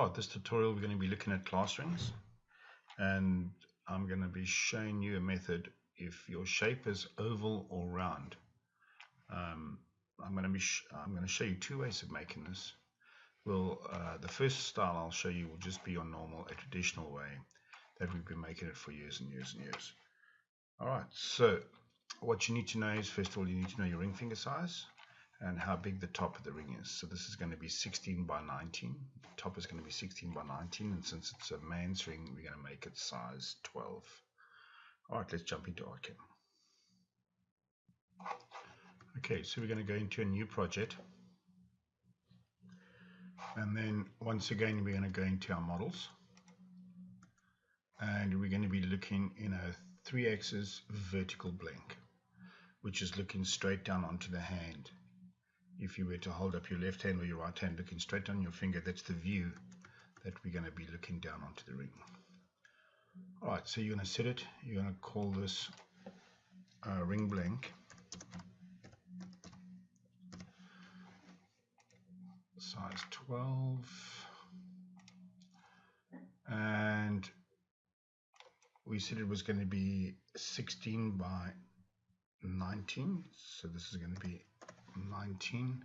This tutorial we're going to be looking at class rings, and I'm going to be showing you a method if your shape is oval or round. I'm going to show you two ways of making this. The first style I'll show you will just be your normal, a traditional way that we've been making it for years and years and years. Alright, so what you need to know is, first of all, you need to know your ring finger size and how big the top of the ring is. So this is going to be 16 by 19. The top is going to be 16 by 19, and since it's a man's ring, we're going to make it size 12. Alright, let's jump into Artcam. Okay, so we're going to go into a new project, and then once again we're going to go into our models, and we're going to be looking in a 3-axis vertical blank, which is looking straight down onto the hand. If you were to hold up your left hand or your right hand looking straight on your finger, that's the view that we're going to be looking down onto the ring. Alright, so you're going to set it, you're going to call this ring blank, size 12, and we said it was going to be 16 by 19, so this is going to be 19.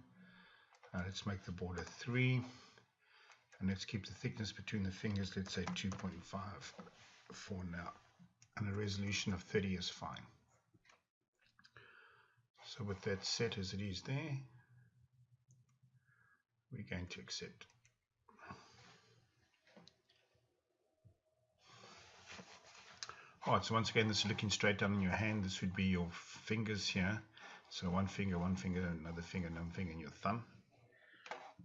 Let's make the border 3, and let's keep the thickness between the fingers, let's say 2.5 for now, and a resolution of 30 is fine. So with that set as it is there, we're going to accept. Alright, so once again, this is looking straight down on your hand. This would be your fingers here. So one finger, another finger, another finger, and your thumb.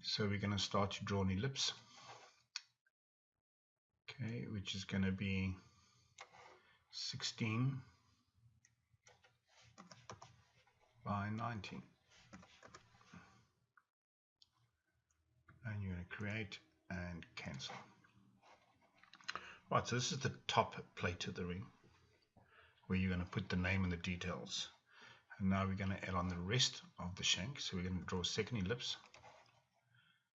So we're going to start to draw an ellipse. Okay, which is going to be 16 by 19. And you're going to create and cancel. Right, so this is the top plate of the ring, where you're going to put the name and the details. And now we're going to add on the rest of the shank. So we're going to draw a second ellipse,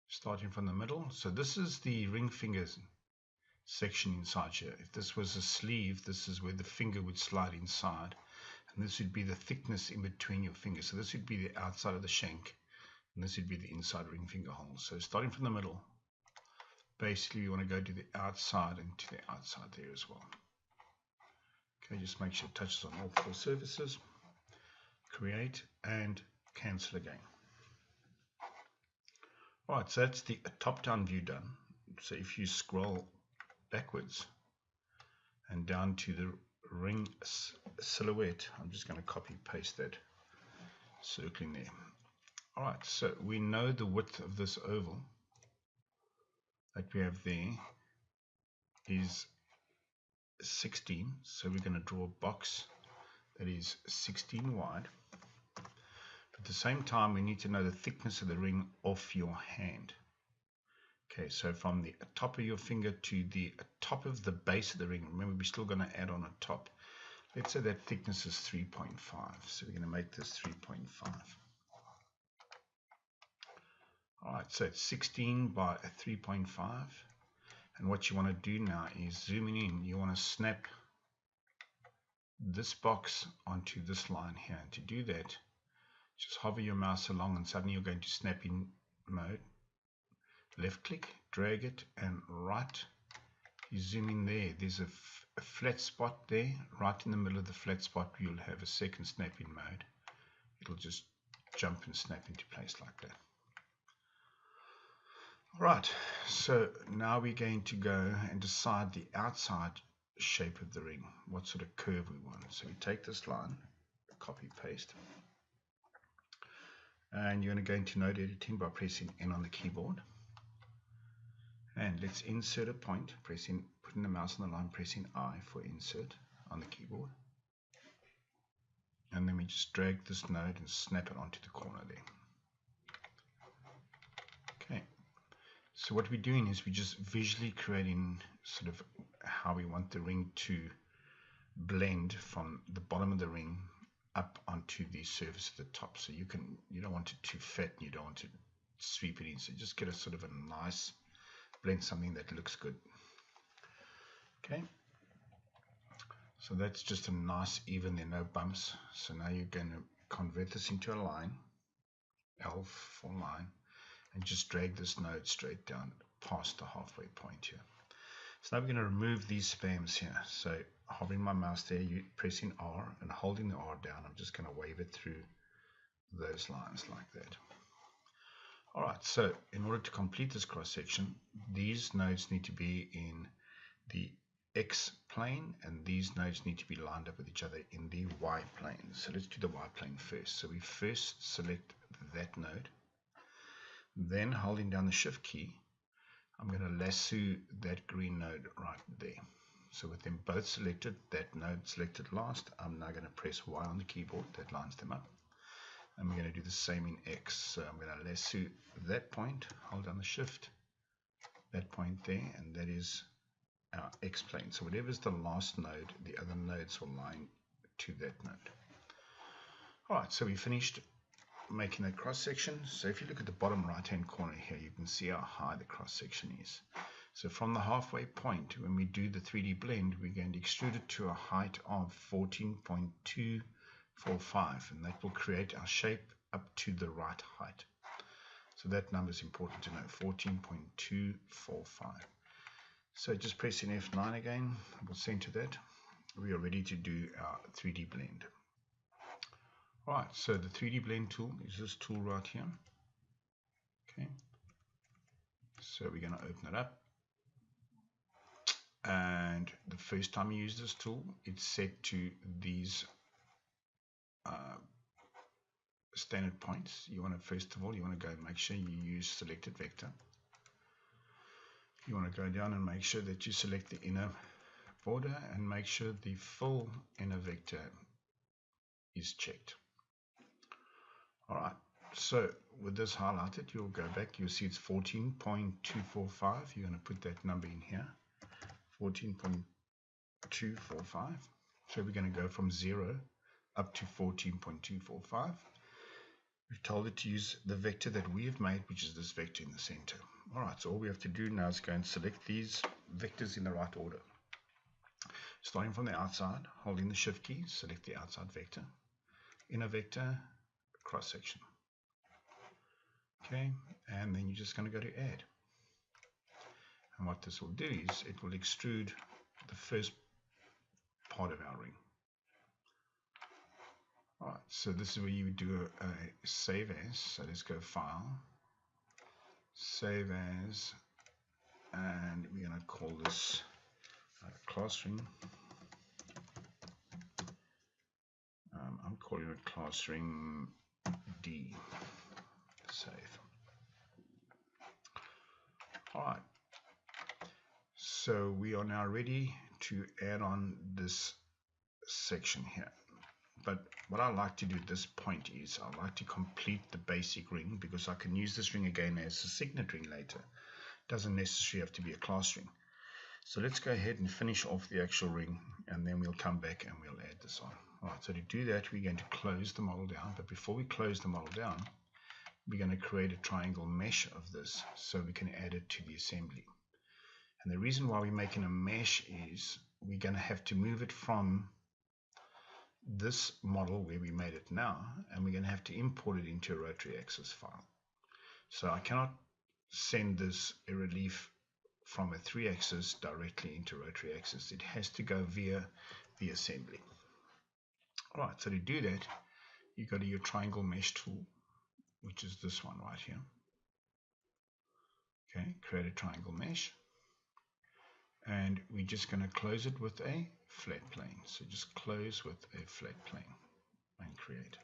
starting from the middle. So this is the ring fingers section inside here. If this was a sleeve, this is where the finger would slide inside, and this would be the thickness in between your fingers. So this would be the outside of the shank, and this would be the inside ring finger hole. So starting from the middle, basically you want to go to the outside and to the outside there as well. Okay, just make sure it touches on all 4 surfaces. Create and cancel again. Alright, so that's the top-down view done. So if you scroll backwards and down to the ring silhouette, I'm just going to copy paste that circling there. Alright, so we know the width of this oval that we have there is 16, so we're going to draw a box that is 16 wide. At the same time, we need to know the thickness of the ring off your hand. Okay, so from the top of your finger to the top of the base of the ring, remember we're still going to add on a top. Let's say that thickness is 3.5, so we're going to make this 3.5. Alright, so it's 16 by 3.5, and what you want to do now is zooming in. You want to snap this box onto this line here. And to do that, just hover your mouse along, and suddenly you're going to snap in mode. Left click, drag it, and right, you zoom in there. There's a flat spot there. Right in the middle of the flat spot, you'll have a second snap in mode. It'll just jump and snap into place like that. Alright, so now we're going to go and decide the outside shape of the ring, what sort of curve we want. So we take this line, copy paste, and you're going to go into node editing by pressing N on the keyboard, and let's insert a point, putting the mouse on the line, pressing I for insert on the keyboard, and then we just drag this node and snap it onto the corner there. Okay, so what we're doing is we're just visually creating sort of how we want the ring to blend from the bottom of the ring up onto the surface of the top. So you don't want it too fat and you don't want to sweep it in, so just get a sort of a nice blend something that looks good. Okay, so that's just a nice even, there are no bumps. So now you're going to convert this into a line, L for line, and just drag this node straight down past the halfway point here. So now we're going to remove these spams here. So hovering my mouse there, you pressing R and holding the R down, I'm just going to wave it through those lines like that. Alright, so in order to complete this cross section, these nodes need to be in the X plane, and these nodes need to be lined up with each other in the Y plane. So let's do the Y plane first. So we first select that node, then holding down the shift key, I'm going to lasso that green node right there. So with them both selected, that node selected last, I'm now going to press Y on the keyboard, that lines them up. And we're going to do the same in X. So I'm going to lasso that point, hold down the shift, that point there, and that is our X plane. So whatever is the last node, the other nodes will line to that node. Alright, so we finished making that cross section. So if you look at the bottom right hand corner here, you can see how high the cross section is. So from the halfway point, when we do the 3D blend, we're going to extrude it to a height of 14.245, and that will create our shape up to the right height. So that number is important to know, 14.245. So just pressing F9 again, we'll center that. We are ready to do our 3D blend. Alright, so the 3D blend tool is this tool right here. Okay, so we're going to open it up. And the first time you use this tool, it's set to these standard points. You want to, first of all, you want to go and make sure you use selected vector. You want to go down and make sure that you select the inner border and make sure the full inner vector is checked. Alright, so with this highlighted, you'll go back, you'll see it's 14.245. You're going to put that number in here, 14.245. So we're going to go from 0 up to 14.245. We've told it to use the vector that we have made, which is this vector in the center. Alright, so all we have to do now is go and select these vectors in the right order. Starting from the outside, holding the shift key, select the outside vector, inner vector, cross section. Okay, and then you're just going to go to add. And what this will do is it will extrude the first part of our ring. Alright, so this is where you would do a save as. So let's go File, Save As, and we're going to call this class ring. I'm calling it class ring D. Save. Alright, so we are now ready to add on this section here. But what I like to do at this point is I like to complete the basic ring, because I can use this ring again as a signet ring later. It doesn't necessarily have to be a class ring. So let's go ahead and finish off the actual ring, and then we'll come back and we'll add this on. Alright, so to do that, we're going to close the model down. But before we close the model down, we're going to create a triangle mesh of this so we can add it to the assembly. And the reason why we're making a mesh is we're going to have to move it from this model where we made it now, and we're going to have to import it into a Rotary Axis file. So I cannot send this a relief from a 3-axis directly into Rotary Axis. It has to go via the assembly. Alright, so to do that, you go to your triangle mesh tool, which is this one right here. Okay, create a triangle mesh, and we're just going to close it with a flat plane. So just close with a flat plane and create.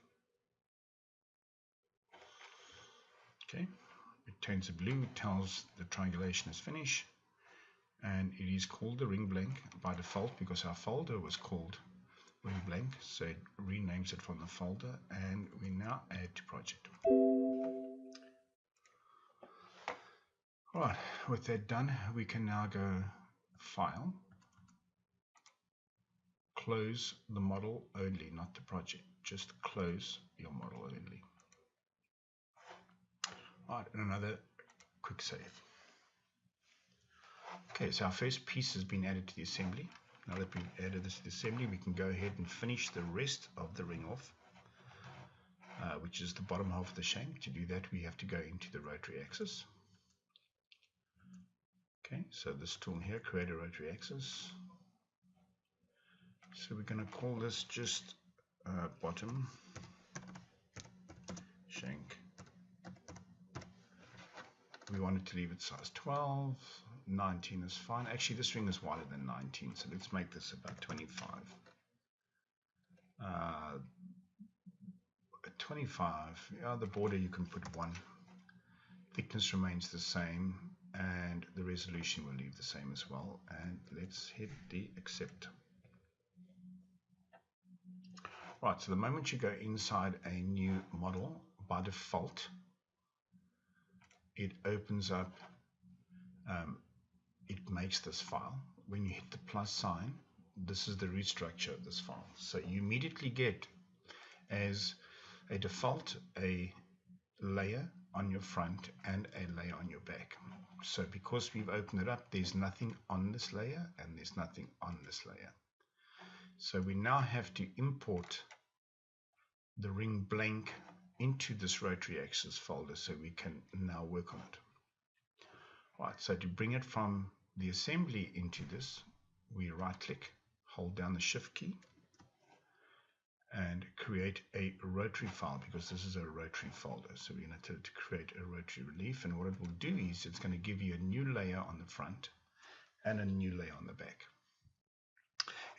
Okay, it turns blue, it tells the triangulation is finished, and it is called the ring blank by default because our folder was called ring blank, so it renames it from the folder, and we now add to project. Alright, with that done, we can now go File, Close the model only, not the project. Just close your model only. Alright, and another quick save. Okay, so our first piece has been added to the assembly. Now that we've added this to the assembly, we can go ahead and finish the rest of the ring off, which is the bottom half of the shank. To do that, we have to go into the rotary axis. Okay, so this tool here, create a rotary axis. So we're going to call this just bottom shank. We wanted to leave it size 12. 19 is fine. Actually, this ring is wider than 19, so let's make this about 25. 25, yeah, the border you can put 1. Thickness remains the same, and the resolution will leave the same as well. And let's hit the accept. Right, so the moment you go inside a new model, by default, it opens up, it makes this file. When you hit the plus sign, this is the root structure of this file. So you immediately get, as a default, a layer on your front and a layer on your back. So because we've opened it up, there's nothing on this layer and there's nothing on this layer. So we now have to import the ring blank into this rotary axis folder so we can now work on it. Right, so to bring it from the assembly into this, we right click, hold down the shift key, and create a rotary file, because this is a rotary folder. So we're going to tell it to create a rotary relief, and what it will do is it's going to give you a new layer on the front and a new layer on the back.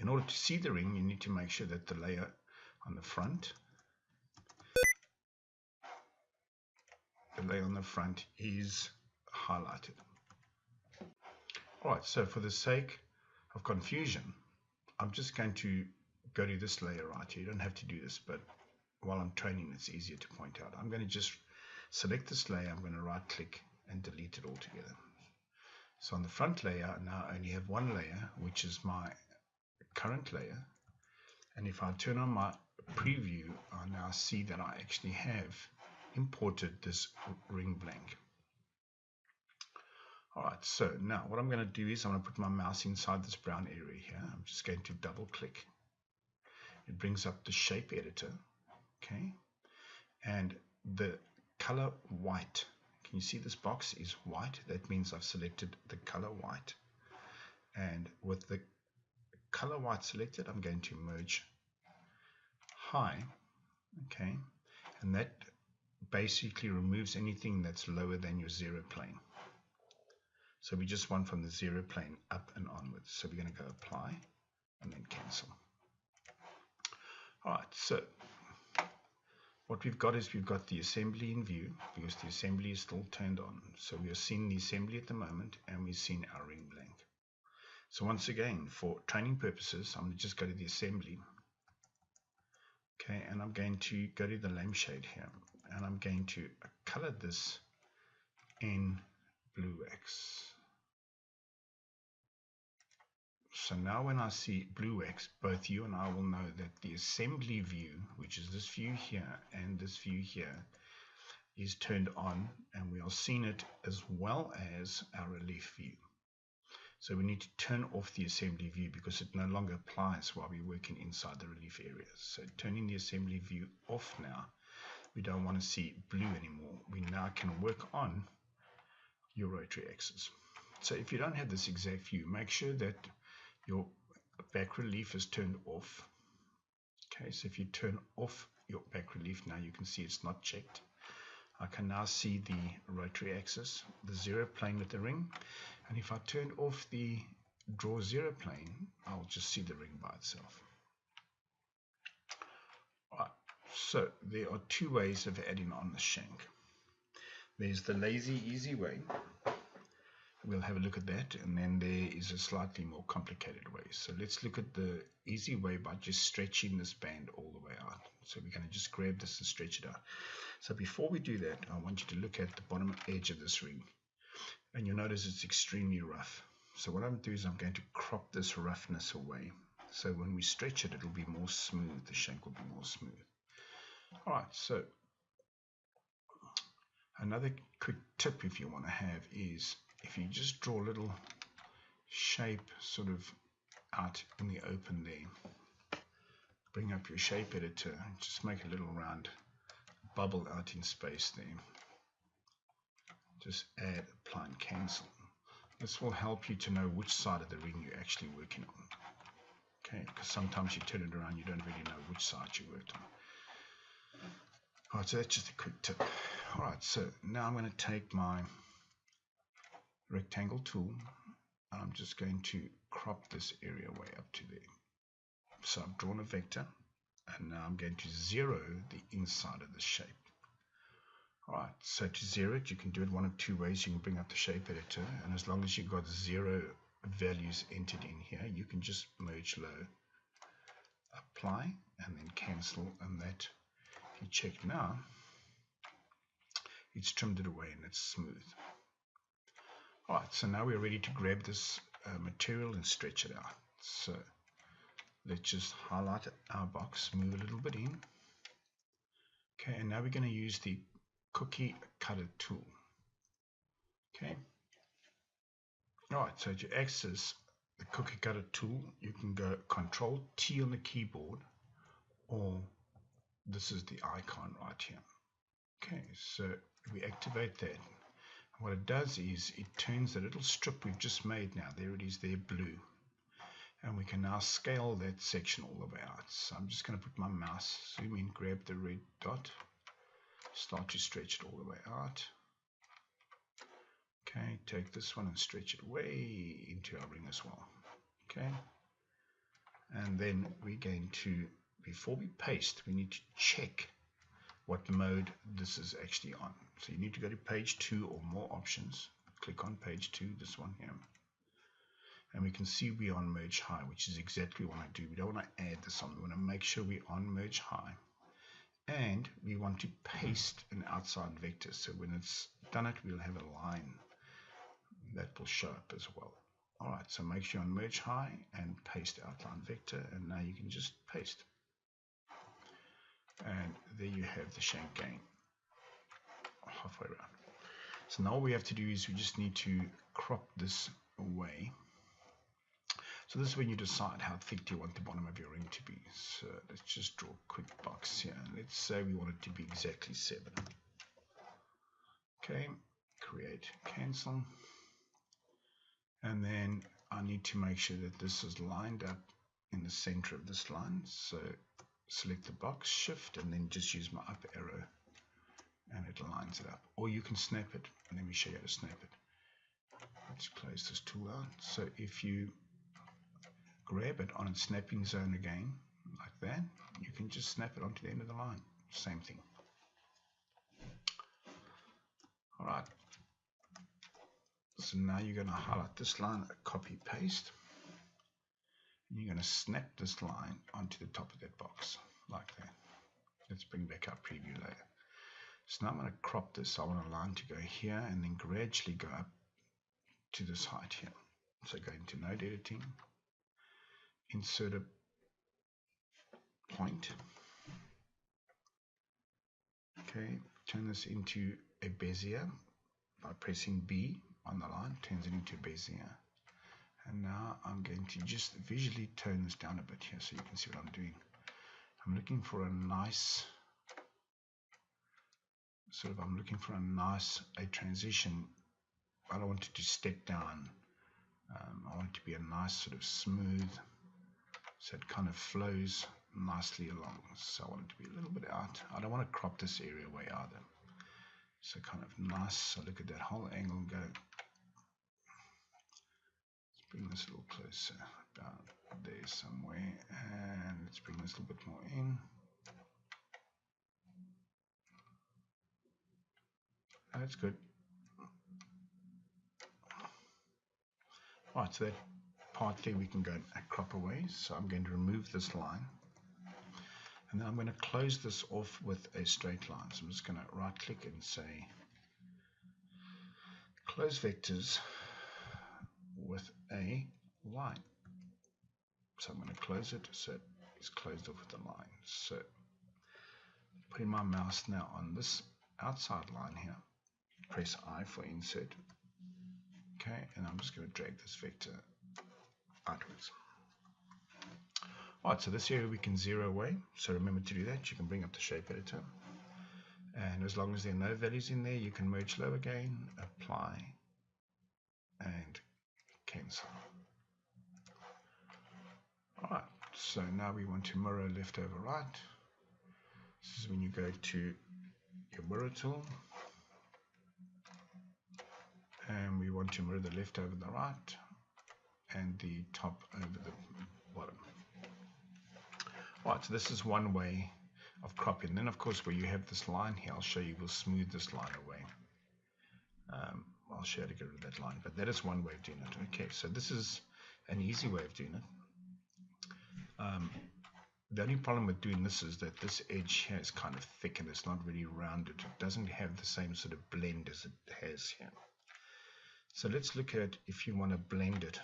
In order to see the ring, you need to make sure that the layer on the front, is highlighted. Alright, so for the sake of confusion, I'm just going to go to this layer right here. You don't have to do this, but while I'm training, it's easier to point out. I'm going to just select this layer. I'm going to right click and delete it altogether. So on the front layer, now I only have one layer, which is my current layer. And if I turn on my preview, I now see that I actually have imported this ring blank. Alright, so now what I'm going to do is I'm going to put my mouse inside this brown area here. I'm just going to double click. It brings up the shape editor, okay, and the color white. Can you see this box is white? That means I've selected the color white. And with the color white selected, I'm going to merge high, okay, and that basically removes anything that's lower than your zero plane. So we just want from the zero plane up and onwards. So we're going to go apply and then cancel. Alright, so what we've got is we've got the assembly in view, because the assembly is still turned on. So we are seeing the assembly at the moment, and we've seen our ring blank. So once again, for training purposes, I'm going to just go to the assembly. Okay, and I'm going to go to the lampshade here, and I'm going to color this in blue wax. So now when I see blue wax, both you and I will know that the assembly view, which is this view here and this view here, is turned on, and we are seeing it as well as our relief view. So we need to turn off the assembly view because it no longer applies while we're working inside the relief areas. So turning the assembly view off now, we don't want to see blue anymore. We now can work on your rotary axis. So if you don't have this exact view, make sure that your back relief is turned off. Okay, so if you turn off your back relief, now you can see it's not checked. I can now see the rotary axis, the zero plane with the ring, and if I turn off the draw zero plane, I'll just see the ring by itself. Right, so there are two ways of adding on the shank. There's the lazy easy way. We'll have a look at that, and then there is a slightly more complicated way. So let's look at the easy way by just stretching this band all the way out. So we're going to just grab this and stretch it out. So before we do that, I want you to look at the bottom edge of this ring, and you'll notice it's extremely rough. So what I'm going to do is I'm going to crop this roughness away. So when we stretch it, it'll be more smooth. The shank will be more smooth. Alright, so another quick tip if you want to have is, if you just draw little shape sort of out in the open there. Bring up your shape editor, just make a little round bubble out in space there. Just add, apply and cancel. This will help you to know which side of the ring you're actually working on. Okay, because sometimes you turn it around, you don't really know which side you worked on. Alright, so that's just a quick tip. Alright, so now I'm going to take my rectangle tool and I'm just going to crop this area way up to there. So I've drawn a vector and now I'm going to zero the inside of the shape. Alright, so to zero it, you can do it one of two ways. You can bring up the shape editor, and as long as you've got 0 values entered in here, you can just merge low, apply, and then cancel, and that, if you check now, it's trimmed it away and it's smooth. Alright, so now we're ready to grab this material and stretch it out. So let's just highlight our box, move a little bit in. Okay, and now we're going to use the cookie cutter tool. Okay. Alright, so to access the cookie cutter tool, you can go Control T on the keyboard, or this is the icon right here. Okay, so we activate that. What it does is it turns the little strip we've just made now, there it is there, blue. And we can now scale that section all the way out. So I'm just going to put my mouse, zoom in, grab the red dot, start to stretch it all the way out. Okay, take this one and stretch it way into our ring as well. Okay, and then we're going to, before we paste, we need to check what mode this is actually on. So you need to go to page 2 or more options, click on page 2, this one here, and we can see we're on merge high, which is exactly what I want to do. We don't want to add this on, we want to make sure we're on merge high, and we want to paste an outside vector, so when it's done it, we'll have a line that will show up as well. Alright, so make sure you on merge high and paste outline vector, and now you can just paste. And there you have the shank game halfway around. So now all we have to do is we just need to crop this away. So this is when you decide how thick do you want the bottom of your ring to be. So let's just draw a quick box here. Let's say we want it to be exactly 7. Okay, create, cancel. And then I need to make sure that this is lined up in the center of this line. So select the box, shift, and then just use my up arrow and it lines it up. Or you can snap it, and let me show you how to snap it. Let's close this tool out. So if you grab it on its snapping zone again, like that, you can just snap it onto the end of the line. Same thing. Alright. So now you're going to highlight this line, copy paste, and you're going to snap this line onto the top of that box like that. Let's bring back our preview layer. So now I'm going to crop this. I want a line to go here and then gradually go up to this height here. So go into node editing, insert a point. Okay, turn this into a bezier by pressing B on the line, turns it into a bezier. And now I'm going to just visually tone this down a bit here so you can see what I'm doing. I'm looking for a nice a transition. I don't want it to step down. I want it to be a nice sort of smooth, so it kind of flows nicely along. So I want it to be a little bit out. I don't want to crop this area away either. So kind of nice. So look at that whole angle and go. Let's bring this a little closer, about there somewhere, and let's bring this a little bit more in. That's good. Right, so that part there we can go and crop away. So I'm going to remove this line. And then I'm going to close this off with a straight line. So I'm just going to right click and say close vectors with a line. So I'm going to close it so it's closed off with a line. So putting my mouse now on this outside line here, press I for insert. Okay, and I'm just going to drag this vector outwards. Alright, so this area we can zero away, so remember to do that. You can bring up the shape editor, and as long as there are no values in there, you can merge low again, apply, and cancel. Alright, so now we want to mirror left over right. This is when you go to your mirror tool, and we want to mirror the left over the right and the top over the bottom. Right, so this is one way of cropping. Then of course where you have this line here, I'll show you, we'll smooth this line away. I'll show you how to get rid of that line, but that is one way of doing it. Okay, so this is an easy way of doing it. The only problem with doing this is that this edge here is kind of thick and it's not really rounded. It doesn't have the same sort of blend as it has here. So let's look at if you want to blend it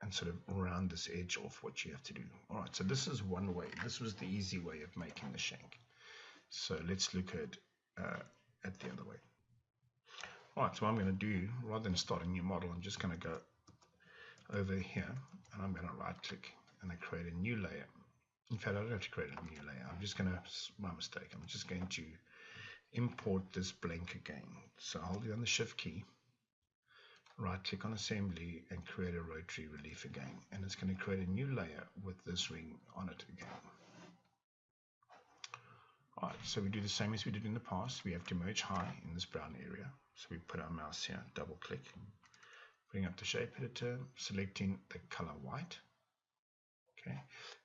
and sort of round this edge off, what you have to do. Alright, so this is one way. This was the easy way of making the shank. So let's look at the other way. Alright, so what I'm going to do, rather than start a new model, I'm just going to go over here and I'm going to right click and I create a new layer. In fact, I don't have to create a new layer. I'm just going to, my mistake, I'm just going to import this blank again. So hold down the shift key, right click on assembly and create a rotary relief again, and it's going to create a new layer with this ring on it again. Alright, so we do the same as we did in the past. We have to merge high in this brown area. So we put our mouse here, double click, bring up the shape editor, selecting the color white. Okay,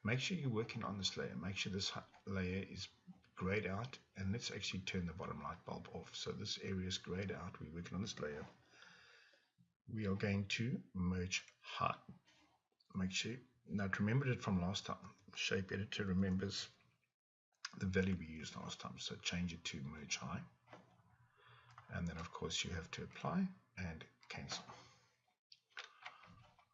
make sure you're working on this layer. Make sure this layer is grayed out, and let's actually turn the bottom light bulb off. So this area is grayed out. We're working on this layer. We are going to merge high. Make sure, now remember it from last time. Shape editor remembers the value we used last time, so change it to merge high, and then of course you have to apply and cancel.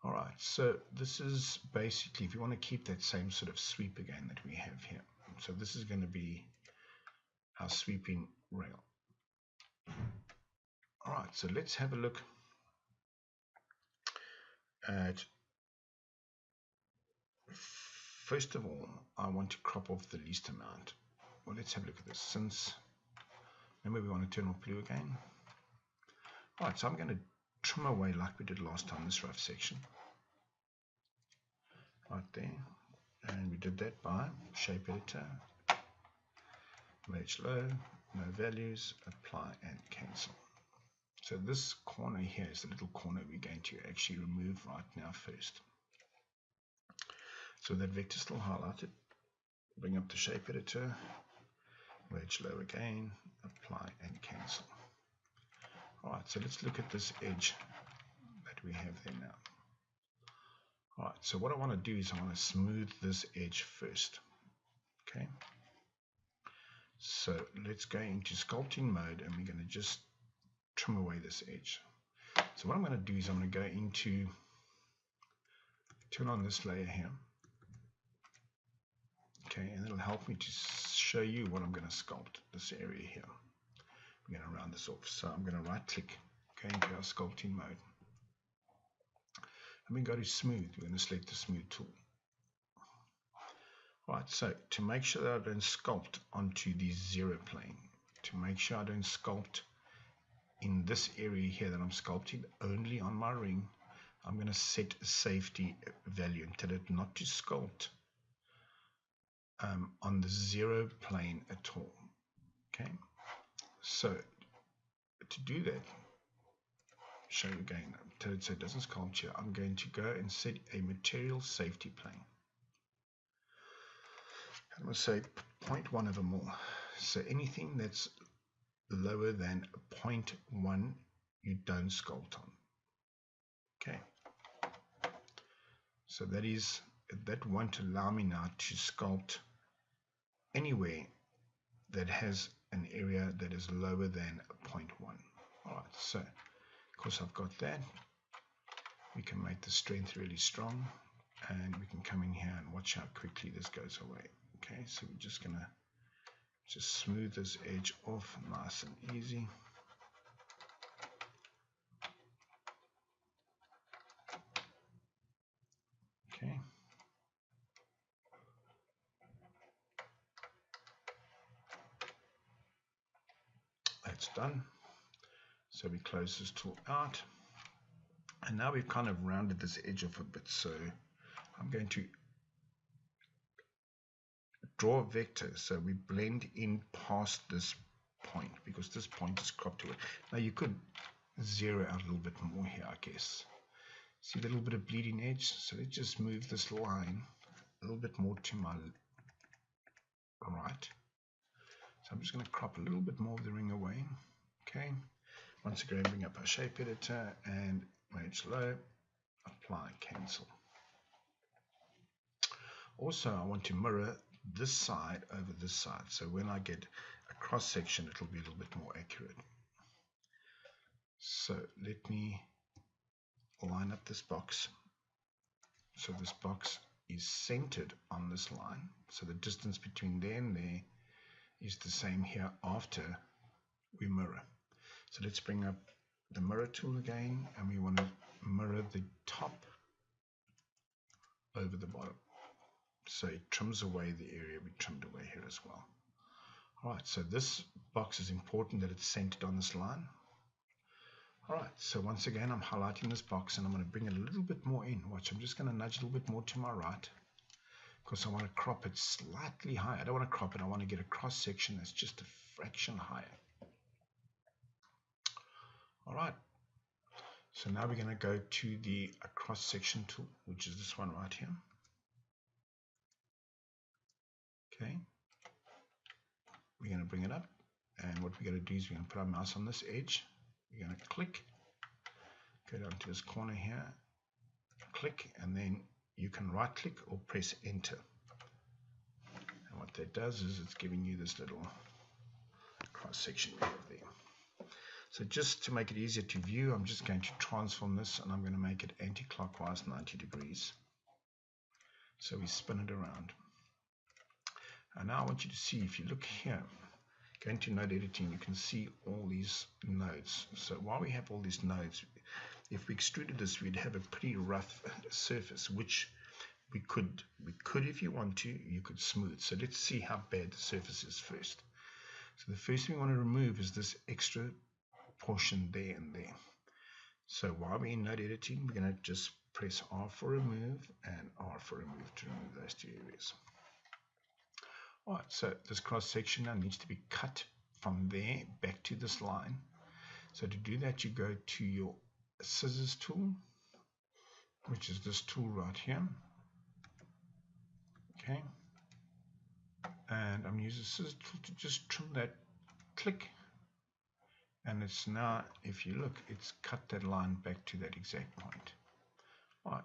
Alright, so this is basically, if you want to keep that same sort of sweep again that we have here, so this is going to be our sweeping rail. Alright, so let's have a look at, first of all, I want to crop off the least amount. Well, let's have a look at this. Since, remember we want to turn off blue again. Alright, so I'm going to trim away like we did last time, this rough section. Right there. And we did that by shape editor, merge low, no values, apply and cancel. So this corner here is the little corner we're going to actually remove right now first. So that vector still highlighted, bring up the shape editor, merge low again, apply and cancel. Alright, so let's look at this edge that we have there now. Alright, so what I want to do is I want to smooth this edge first. Okay, so let's go into sculpting mode and we're going to just trim away this edge. So what I'm going to do is I'm going to go into, turn on this layer here. Okay, and it'll help me to show you what I'm going to sculpt, this area here. We're going to round this off. So I'm going to right click, go into our sculpting mode. And we go to smooth. We're going to select the smooth tool. Right, so to make sure that I don't sculpt onto the zero plane, to make sure I don't sculpt in this area here that I'm sculpting only on my ring, I'm going to set a safety value and tell it not to sculpt on the zero plane at all. Okay, so to do that, show you again, tell it so it doesn't sculpture, I'm going to go and set a material safety plane. I'm going to say 0.1 over more. So anything that's lower than 0.1 you don't sculpt on. Okay, so that won't allow me now to sculpt anywhere that has an area that is lower than 0.1. Alright, so of course I've got that. We can make the strength really strong, and we can come in here and watch how quickly this goes away. Okay, so we're just going to just smooth this edge off nice and easy. that's done. So we close this tool out. And now we've kind of rounded this edge off a bit. So I'm going to draw a vector. So we blend in past this point because this point is cropped away. Now you could zero out a little bit more here, I guess. See the little bit of bleeding edge? So let's just move this line a little bit more to my right. So I'm just going to crop a little bit more of the ring away. Okay. Once again, bring up our shape editor and merge low, apply, cancel. Also, I want to mirror this side over this side. So when I get a cross section, it'll be a little bit more accurate. So let me line up this box. So this box is centered on this line. So the distance between there and there is the same here after we mirror. So let's bring up the mirror tool again, and we want to mirror the top over the bottom. So it trims away the area we trimmed away here as well. Alright, so this box is important that it's centered on this line. Alright, so once again I'm highlighting this box and I'm going to bring it a little bit more in. Watch, I'm just going to nudge a little bit more to my right because I want to crop it slightly higher. I don't want to crop it, I want to get a cross section that's just a fraction higher. Alright, so now we're going to go to the cross section tool, which is this one right here. Okay, we're going to bring it up, and what we're going to do is we're going to put our mouse on this edge. We're going to click, go down to this corner here, click, and then you can right click or press enter. And what that does is it's giving you this little cross section there. So just to make it easier to view, I'm just going to transform this and I'm going to make it anti-clockwise 90 degrees. So we spin it around. And now I want you to see, if you look here, go into node editing, you can see all these nodes. So while we have all these nodes, if we extruded this, we'd have a pretty rough surface, which we could, if you want to, you could smooth. So let's see how bad the surface is first. So the first thing we want to remove is this extra portion there and there. So while we're in node editing, we're going to just press R for remove and R for remove to remove those two areas. Alright, so this cross section now needs to be cut from there back to this line. So to do that, you go to your scissors tool, which is this tool right here. Okay, and I'm using the scissors tool to just trim that, click. And it's now, if you look, it's cut that line back to that exact point. Right.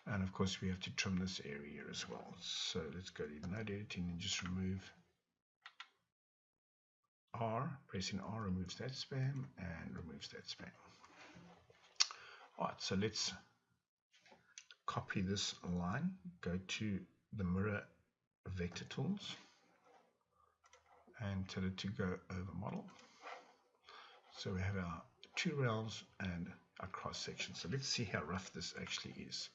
And of course we have to trim this area as well. So let's go to node editing and just remove R. Pressing R removes that spam and removes that spam. Alright, so let's copy this line, go to the mirror vector tools and tell it to go over model. So we have our two rails and our cross section. So let's see how rough this actually is.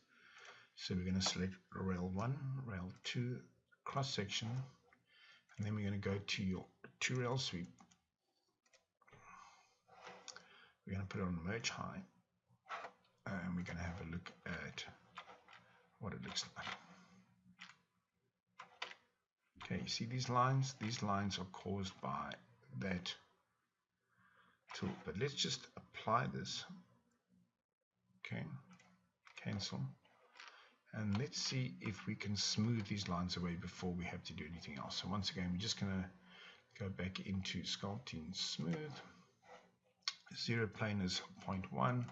So we're going to select rail 1, rail 2, cross section, and then we're going to go to your two rail sweep. We're going to put it on merge high, and we're going to have a look at what it looks like. Okay, you see these lines? These lines are caused by that tool, but let's just apply this. Okay, cancel, and let's see if we can smooth these lines away before we have to do anything else. So once again, we're just going to go back into sculpting smooth. Zero plane is 0.1.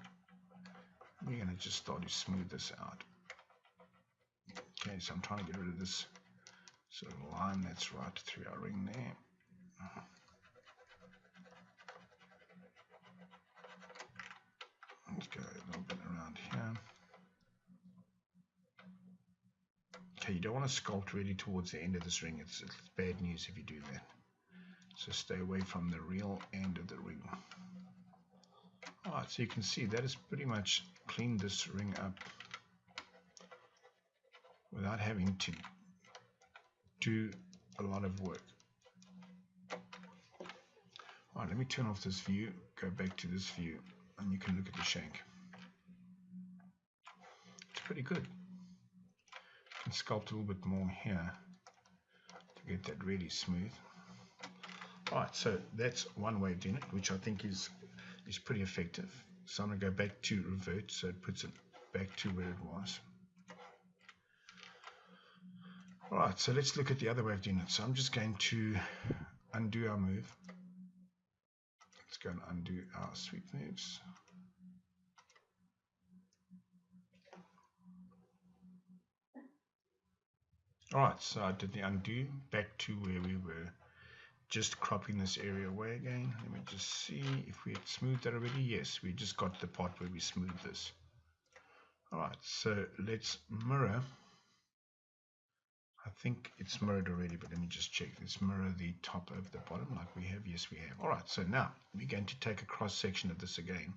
We're going to just start to smooth this out. Okay, so I'm trying to get rid of this sort of line that's right through our ring there. Let's go a little bit around here. Okay, you don't want to sculpt really towards the end of this ring. It's bad news if you do that. So stay away from the real end of the ring. Alright, so you can see that has pretty much cleaned this ring up without having to do a lot of work. Alright, let me turn off this view, go back to this view, and you can look at the shank. It's pretty good. You can sculpt a little bit more here to get that really smooth. Alright, so that's one way of doing it, which I think is pretty effective. So I'm going to go back to revert, so it puts it back to where it was. Alright, so let's look at the other way of doing it. So I'm just going to undo our move. Let's go and undo our sweep moves. Alright, so I did the undo, back to where we were, just cropping this area away again. Let me just see if we had smoothed that already. Yes, we just got the part where we smoothed this. Alright, so let's mirror. I think it's mirrored already, but let me just check. Let's mirror the top over the bottom like we have. Yes, we have. Alright, so now we're going to take a cross section of this again.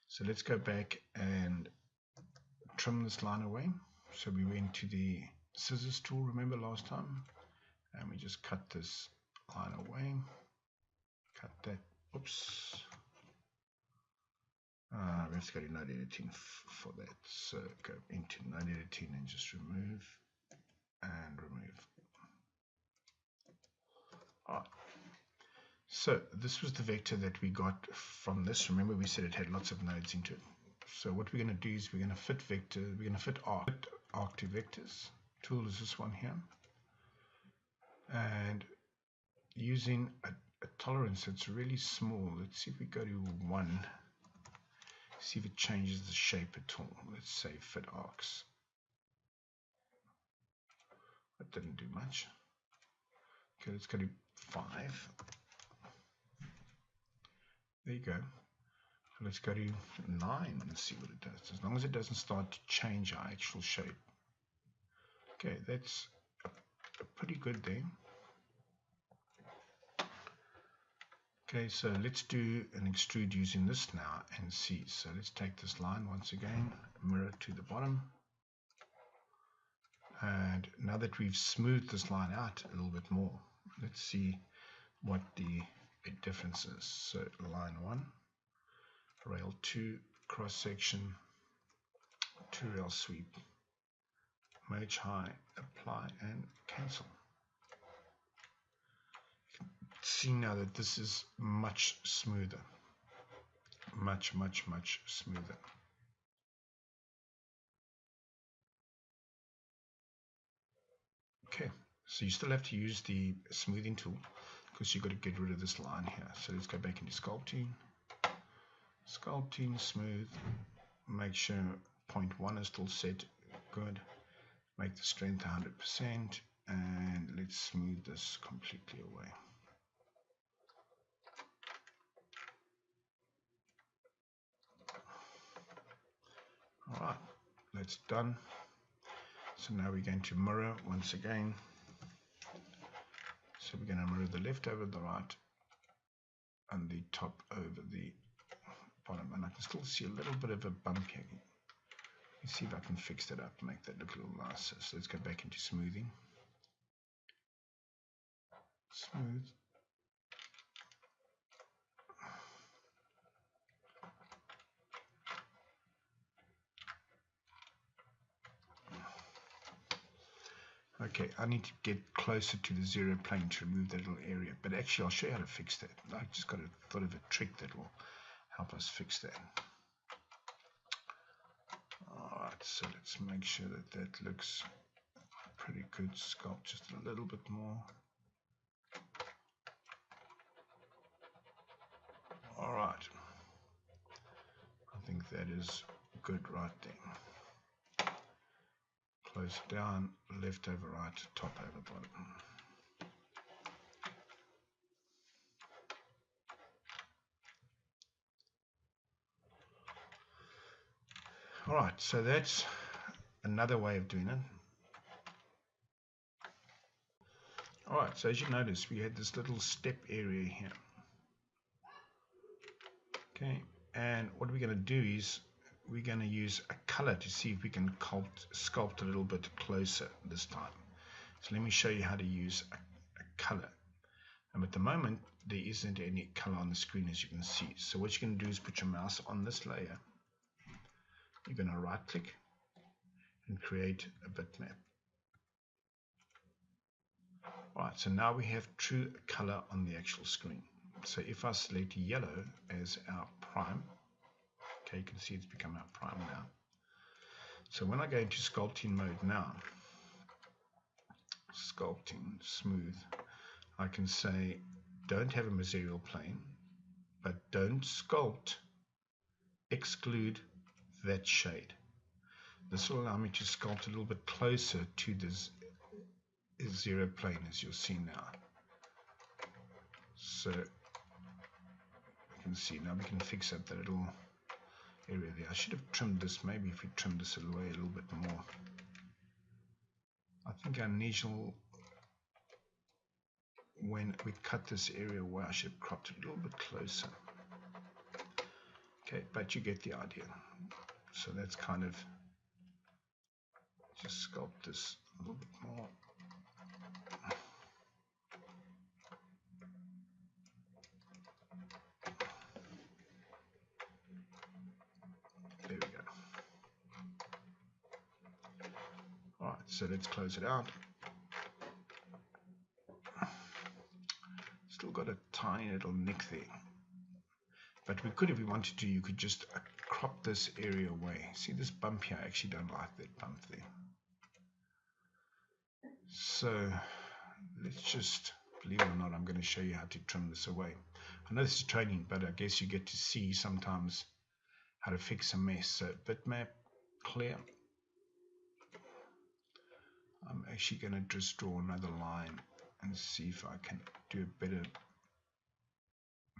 So let's go back and trim this line away. So we went to the scissors tool, remember last time? And we just cut this line away. Cut that. Oops. We have to go to node editing for that. So go into node editing and just remove and remove. Alright. So this was the vector that we got from this. Remember we said it had lots of nodes into it. So what we're going to do is we're going to fit vector, we're going to fit arc to vectors. Tool is this one here. And using a tolerance that's really small, let's see if we go to 1, see if it changes the shape at all. Let's say fit arcs. That didn't do much. Okay, let's go to 5. There you go. Let's go to 9 and see what it does. As long as it doesn't start to change our actual shape. Okay, that's a pretty good thing. Okay, so let's do an extrude using this now and see. So let's take this line once again, mirror to the bottom. And now that we've smoothed this line out a little bit more, let's see what the difference is. So line 1, rail 2, cross section, 2 rail sweep, merge high, apply and cancel. You can see now that this is much smoother, much smoother. Okay, so you still have to use the smoothing tool because you've got to get rid of this line here. So let's go back into sculpting, smooth, make sure 0.1 is still set, good, make the strength 100%, and let's smooth this completely away. Alright, that's done. So now we're going to mirror once again. So we're going to mirror the left over the right and the top over the bottom. And I can still see a little bit of a bump here. Let me see if I can fix that up, make that look a little nicer. So let's go back into smoothing. Smooth. Okay, I need to get closer to the 0 plane to remove that little area. But actually, I'll show you how to fix that. I just got a thought of a trick that will help us fix that. Alright, so let's make sure that that looks pretty good. Sculpt just a little bit more. Alright. I think that is good right there. Close down, left over right, top over bottom. Alright, so that's another way of doing it. Alright, so as you notice, we had this little step area here. Okay, and what we're going to do is we're going to use a color to see if we can sculpt a little bit closer this time. So let me show you how to use a color. And at the moment, there isn't any color on the screen, as you can see. So what you're going to do is put your mouse on this layer. You're going to right click and create a bitmap. Alright, so now we have true color on the actual screen. So if I select yellow as our prime, okay, you can see it's become our prime now. So when I go into sculpting mode now, sculpting smooth, I can say don't have a material plane, but don't sculpt, exclude that shade. This will allow me to sculpt a little bit closer to this zero plane, as you'll see now. So you can see now we can fix up that little area there. I should have trimmed this. Maybe if we trimmed this away a little bit more. I think our initial, when we cut this area away, I should have cropped it a little bit closer. Okay, but you get the idea. So that's kind of, just sculpt this a little bit more. There we go. Alright, so let's close it out. Still got a tiny little nick there. But we could, if we wanted to, you could just crop this area away. See this bump here? I actually don't like that bump there. So let's just, believe it or not, I'm going to show you how to trim this away. I know this is training, but I guess you get to see sometimes how to fix a mess. So bitmap, clear. I'm actually going to just draw another line and see if I can do a better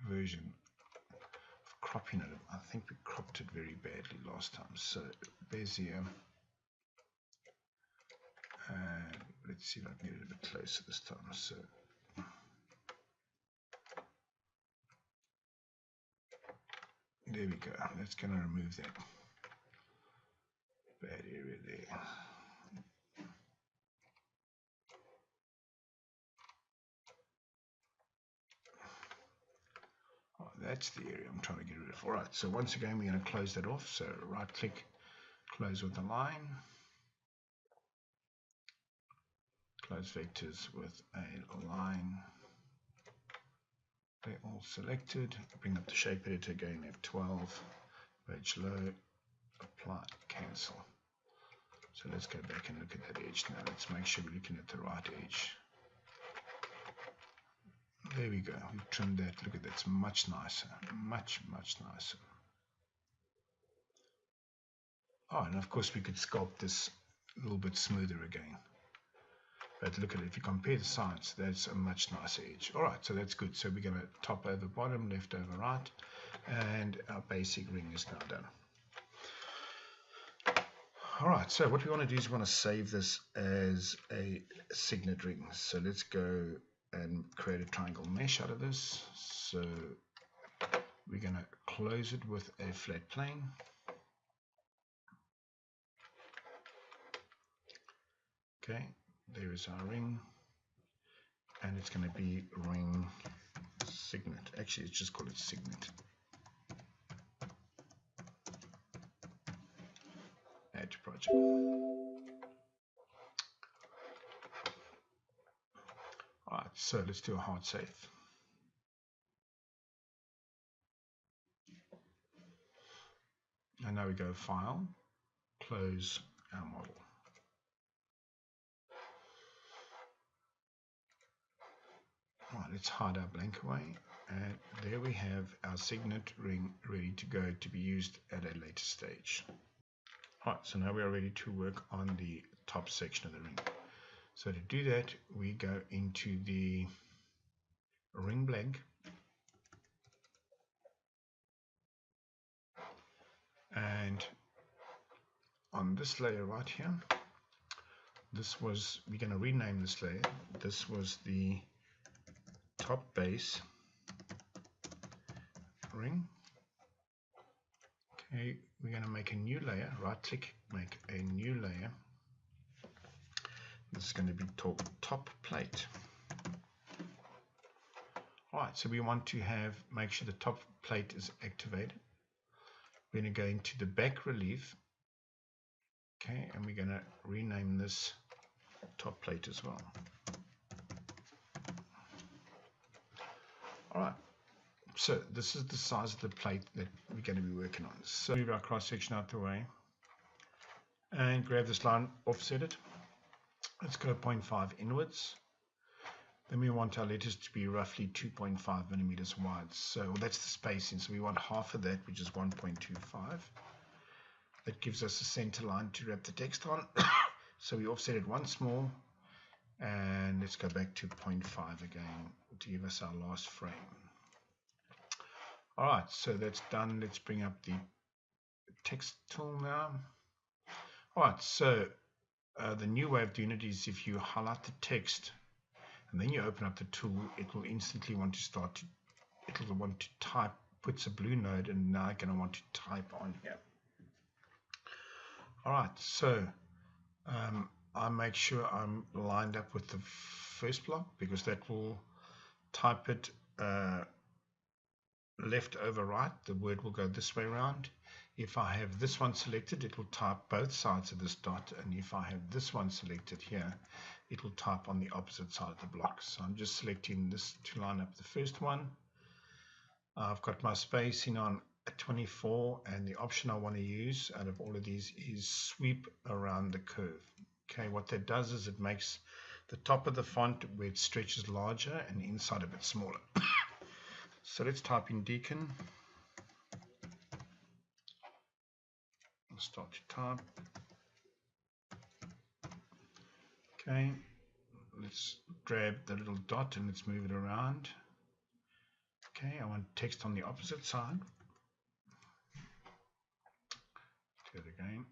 version of cropping it. I think we cropped it very badly last time. So Bezier, and let's see if I can get it a bit closer this time. So there we go. That's going to remove that bad area there. Oh, that's the area I'm trying to get rid of. Alright, so once again we're going to close that off. So right click, close with a line, close vectors with a line. They're all selected. Bring up the shape editor again, F12, page low, apply, cancel. So let's go back and look at that edge now. Let's make sure we're looking at the right edge. There we go. We've trimmed that. Look at that. It's much nicer. Much nicer. Oh, and of course we could sculpt this a little bit smoother again. But look at it. If you compare the sides, that's a much nicer edge. Alright, so that's good. So we're going to top over bottom, left over right. And our basic ring is now done. Alright, so what we want to do is we want to save this as a signet ring. So let's go and create a triangle mesh out of this. So we're going to close it with a flat plane. Okay, there is our ring. And it's going to be ring signet. Actually, let's just call it signet. Add to project. Alright, so let's do a hard save. And now we go File, close our model. Alright, let's hide our blank away. And there we have our signet ring ready to go to be used at a later stage. Alright, so now we are ready to work on the top section of the ring. So to do that, we go into the ring blank. And on this layer right here, we're going to rename this layer. This was the top base ring. Okay, we're going to make a new layer. Right click, make a new layer. This is going to be top plate. Alright, so we want to make sure the top plate is activated. We're going to go into the back relief. Okay, and we're going to rename this top plate as well. Alright, so this is the size of the plate that we're going to be working on. So move our cross section out the way and grab this line, offset it. Let's go 0.5 inwards. Then we want our letters to be roughly 2.5 millimeters wide. So that's the spacing. So we want half of that, which is 1.25. That gives us a center line to wrap the text on. So we offset it once more, and let's go back to 0.5 again to give us our last frame. Alright, so that's done. Let's bring up the text tool now. Alright, so the new way of doing it is if you highlight the text and then you open up the tool, it will instantly want to it'll want to type, puts a blue node, and now I'm going to want to type on here. Alright, so I make sure I'm lined up with the first block because that will type it left over right. The word will go this way around. If I have this one selected, it will type both sides of this dot, and if I have this one selected here, it will type on the opposite side of the block. So I'm just selecting this to line up the first one. I've got my spacing on at 24, and the option I want to use out of all of these is sweep around the curve. Okay, what that does is it makes the top of the font where it stretches larger and inside a bit smaller. So let's type in Deacon. I'll start to type. Okay, let's grab the little dot and let's move it around. Okay, I want text on the opposite side. Do it again.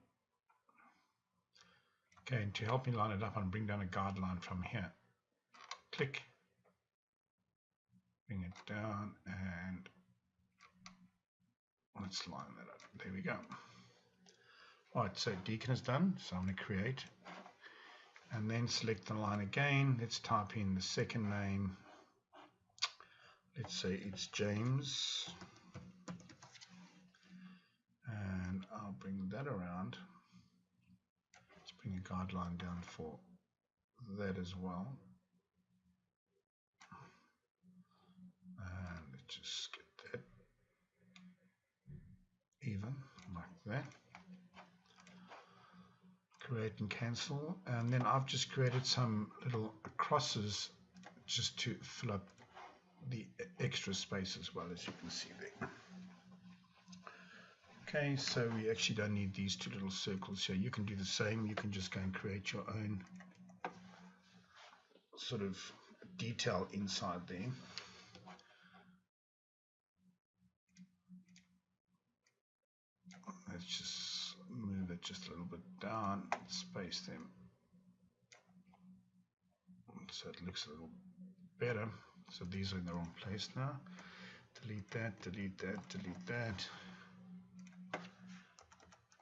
Okay, and to help me line it up, I'll bring down a guideline from here. Click. Bring it down and let's line that up. There we go. Alright, so Deacon is done. So I'm going to create and then select the line again. Let's type in the second name. Let's say it's James. And I'll bring that around. Let's bring a guideline down for that as well. And let's just get that even like that. Create and cancel. And then I've just created some little crosses just to fill up the extra space as well, as you can see there. Okay, so we actually don't need these two little circles here. You can do the same. You can just go and create your own sort of detail inside there. Let's just move it just a little bit down, space them so it looks a little better. So these are in the wrong place now. Delete that, delete that, delete that.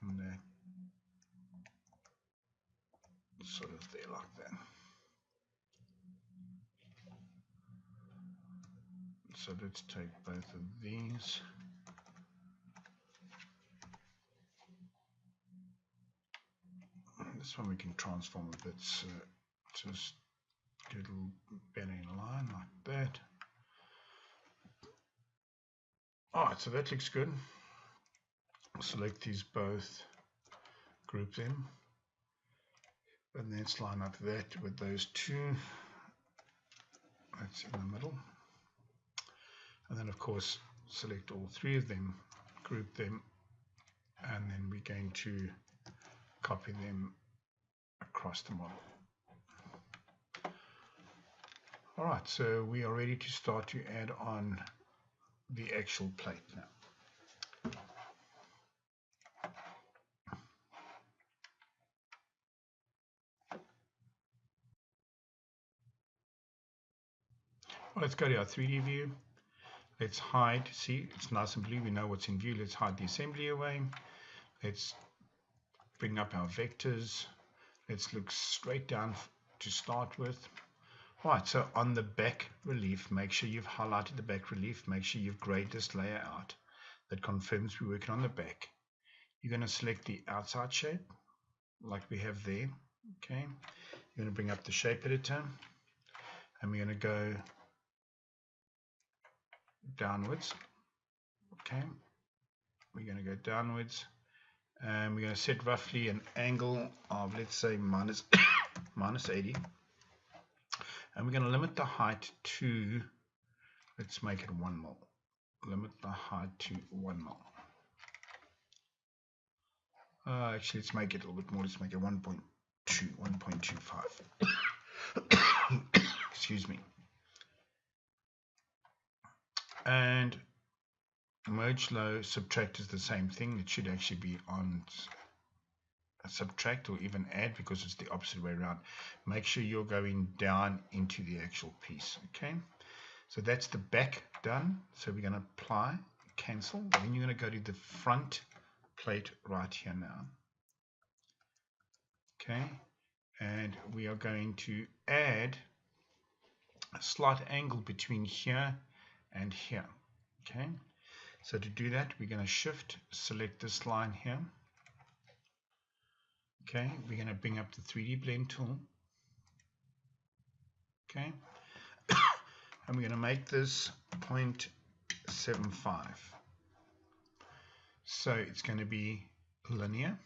And that sort of there like that. So let's take both of these. This one we can transform a bit, so just get a little better in line like that. Alright, so that looks good. Select these both, group them, and then let's line up that with those two. That's in the middle. And then of course select all three of them, group them, and then we're going to copy them across the model. Alright, so we are ready to start to add on the actual plate now. Well, let's go to our 3D view. Let's hide, see, it's nice and blue, we know what's in view. Let's hide the assembly away. Let's bring up our vectors. Let's look straight down to start with. Alright, so on the back relief, make sure you've highlighted the back relief, make sure you've grayed this layer out. That confirms we're working on the back. You're going to select the outside shape, like we have there. Okay, you're going to bring up the shape editor, and we're going to go downwards. Okay, we're going to go downwards, and we're going to set roughly an angle of, let's say, minus 80. And we're going to limit the height to, let's make it 1 mil. Limit the height to 1 mil. Actually, let's make it a little bit more. Let's make it 1.2, 1.25. Excuse me. And merge low, subtract is the same thing. It should actually be on subtract or even add, because it's the opposite way around. Make sure you're going down into the actual piece. Okay, so that's the back done. So we're going to apply, cancel. Then you're going to go to the front plate right here now. Okay, and we are going to add a slight angle between here and here. Okay, so to do that, we're going to shift, select this line here. Okay, we're going to bring up the 3D blend tool. Okay, and we're going to make this 0.75. So it's going to be linear,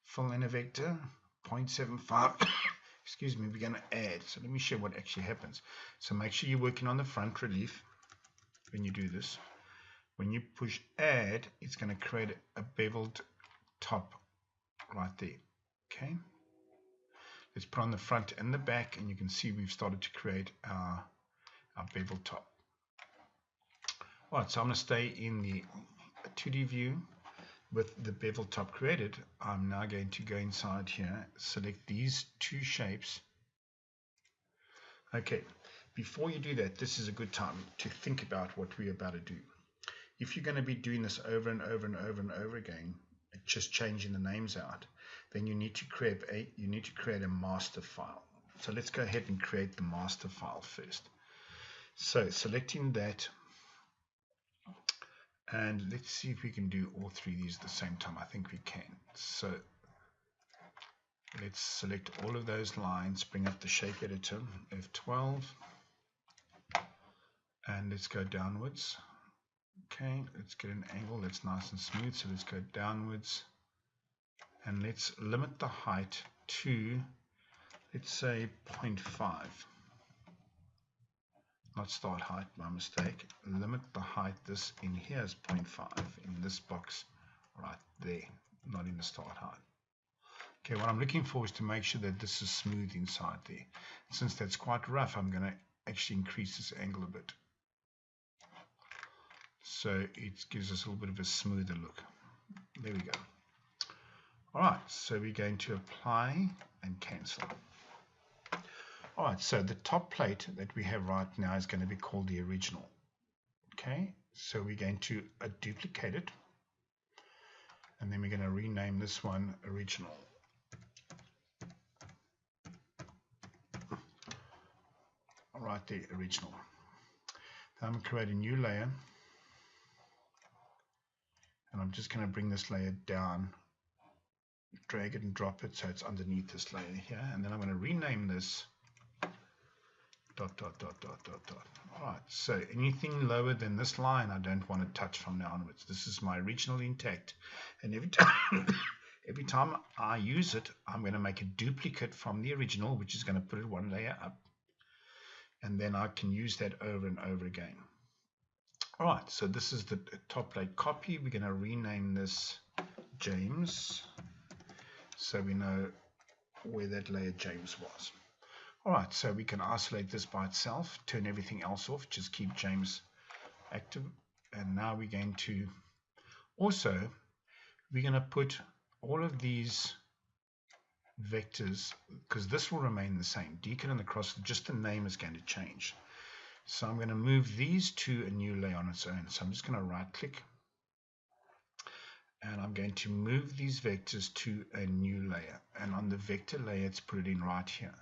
fill in a vector, 0.75. Excuse me, we're going to add. So let me show what actually happens. So make sure you're working on the front relief when you do this. When you push add, it's going to create a beveled top right there. Okay, let's put on the front and the back, and you can see we've started to create our bevel top. Alright, so I'm going to stay in the 2D view with the bevel top created. I'm now going to go inside here, select these two shapes. Okay, before you do that, this is a good time to think about what we're about to do. If you're going to be doing this over and over and over and over again, just changing the names out, then you need to create a master file. So let's go ahead and create the master file first. So selecting that, and let's see if we can do all three of these at the same time. I think we can. So let's select all of those lines, bring up the shape editor, F12, and let's go downwards. Okay, let's get an angle that's nice and smooth. So let's go downwards, and let's limit the height to, let's say, 0.5. Not start height, my mistake. Limit the height, this in here is 0.5 in this box right there, not in the start height. Okay, what I'm looking for is to make sure that this is smooth inside there. Since that's quite rough, I'm going to actually increase this angle a bit, so it gives us a little bit of a smoother look. There we go. Alright, so we're going to apply and cancel. Alright, so the top plate that we have right now is going to be called the original. Okay, so we're going to duplicate it, and then we're going to rename this one original. Alright, the original. Then I'm going to create a new layer, and I'm just going to bring this layer down, drag it and drop it so it's underneath this layer here, and then I'm going to rename this dot dot dot dot dot dot. Alright, so anything lower than this line I don't want to touch from now onwards. This is my original intact, and every time I use it, I'm going to make a duplicate from the original, which is going to put it one layer up, and then I can use that over and over again. Alright, so this is the top plate copy. We're going to rename this James, so we know where that layer James was. Alright, so we can isolate this by itself, turn everything else off, just keep James active. And now we're going to put all of these vectors, because this will remain the same, deacon and the cross, just the name is going to change. So I'm going to move these to a new layer on its own. So I'm just going to right click, and I'm going to move these vectors to a new layer, and on the vector layer, let's put it in right here.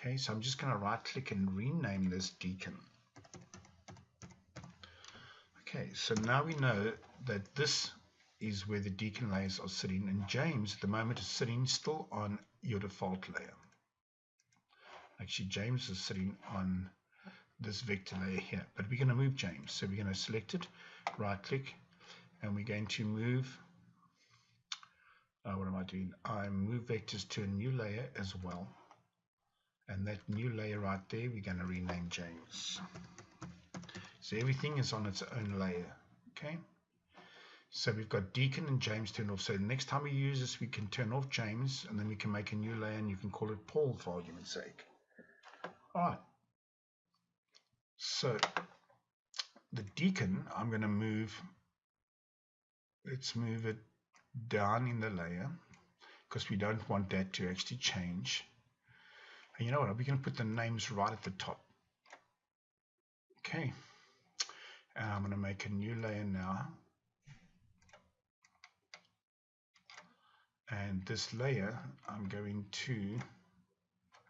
Okay, so I'm just going to right click and rename this Deacon. Okay, so now we know that this is where the Deacon layers are sitting, and James at the moment is sitting still on your default layer. Actually, James is sitting on this vector layer here, but we're going to move James. So we're going to select it, right click, and we're going to move, what am I doing? I move vectors to a new layer as well. And that new layer right there, we're going to rename James. So everything is on its own layer. Okay. So we've got Deacon and James turned off. So the next time we use this, we can turn off James, and then we can make a new layer, and you can call it Paul for argument's sake. All right. So the Deacon, I'm going to move. Let's move it down in the layer because we don't want that to actually change. And you know what? We're going to put the names right at the top. Okay. And I'm going to make a new layer now. And this layer I'm going to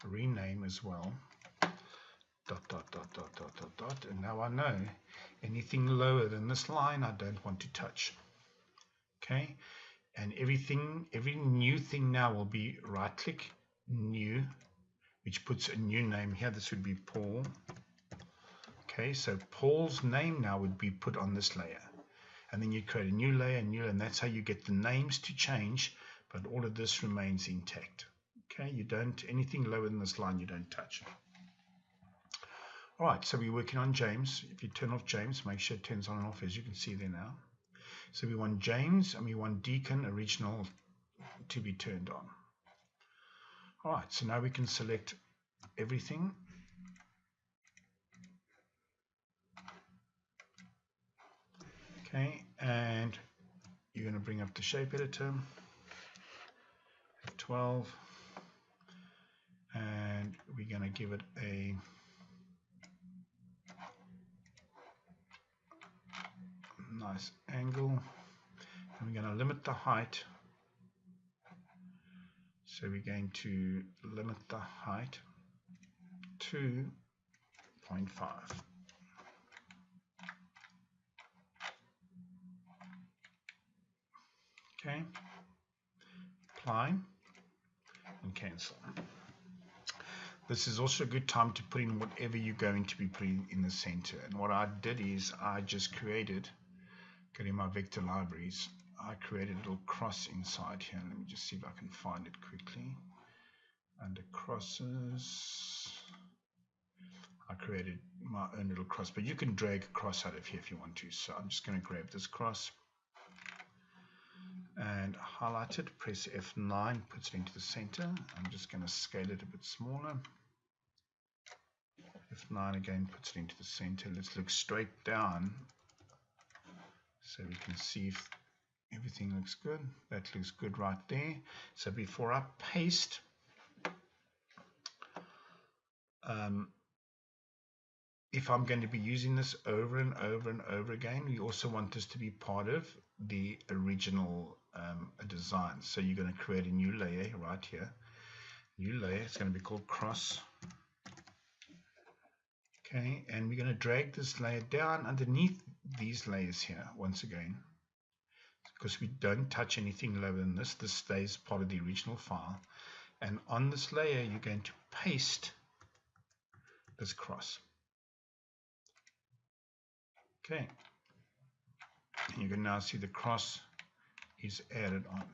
rename as well. Dot, dot, dot, dot, dot, dot, dot. And now I know anything lower than this line I don't want to touch. Okay. And every new thing now will be right click, new, which puts a new name here. This would be Paul. Okay. So Paul's name now would be put on this layer. And then you create a new layer, and that's how you get the names to change, but all of this remains intact. Okay, you don't, anything lower than this line you don't touch. All right, so we're working on James. If you turn off James, make sure it turns on and off, as you can see there now. So we want James and we want Deacon original to be turned on. All right, so now we can select everything. Okay, and you're going to bring up the shape editor, F12, and we're going to give it a nice angle, and we're going to limit the height. So we're going to limit the height to 0.5. Okay, apply and cancel. This is also a good time to put in whatever you're going to be putting in the center. And what I did is I just created, go to my vector libraries, I created a little cross inside here. Let me just see if I can find it quickly. Under crosses, I created my own little cross, but you can drag a cross out of here if you want to. So I'm just going to grab this cross and highlight it, press F9, puts it into the center. I'm just going to scale it a bit smaller. F9 again puts it into the center. Let's look straight down so we can see if everything looks good. That looks good right there. So before I paste, if I'm going to be using this over and over and over again, we also want this to be part of the original design. So you're going to create a new layer right here. New layer, it's going to be called cross. Okay, and we're going to drag this layer down underneath these layers here once again, because we don't touch anything lower than this. This stays part of the original file. And on this layer, you're going to paste this cross. Okay, and you can now see the cross is added on.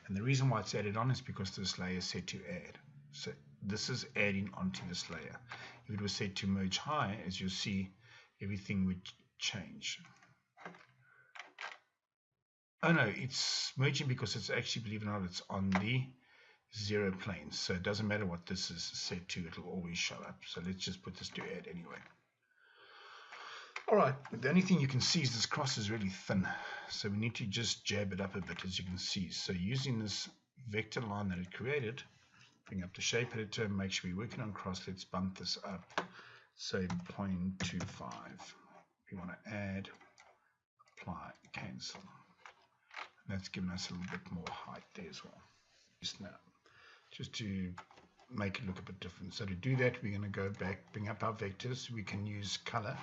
And the reason why it's added on is because this layer is set to add. So this is adding onto this layer. If it was set to merge high, as you'll see, everything would change. Oh no, it's merging because it's actually, believe it or not, it's on the 0 plane. So it doesn't matter what this is set to, it'll always show up. So let's just put this to add anyway. All right, the only thing you can see is this cross is really thin. So we need to just jab it up a bit, as you can see. So using this vector line that it created, bring up the shape editor, make sure we're working on cross. Let's bump this up, say 0.25. We want to add, apply, cancel. And that's giving us a little bit more height there as well. Just now, just to make it look a bit different. So to do that, we're going to go back, bring up our vectors. We can use color.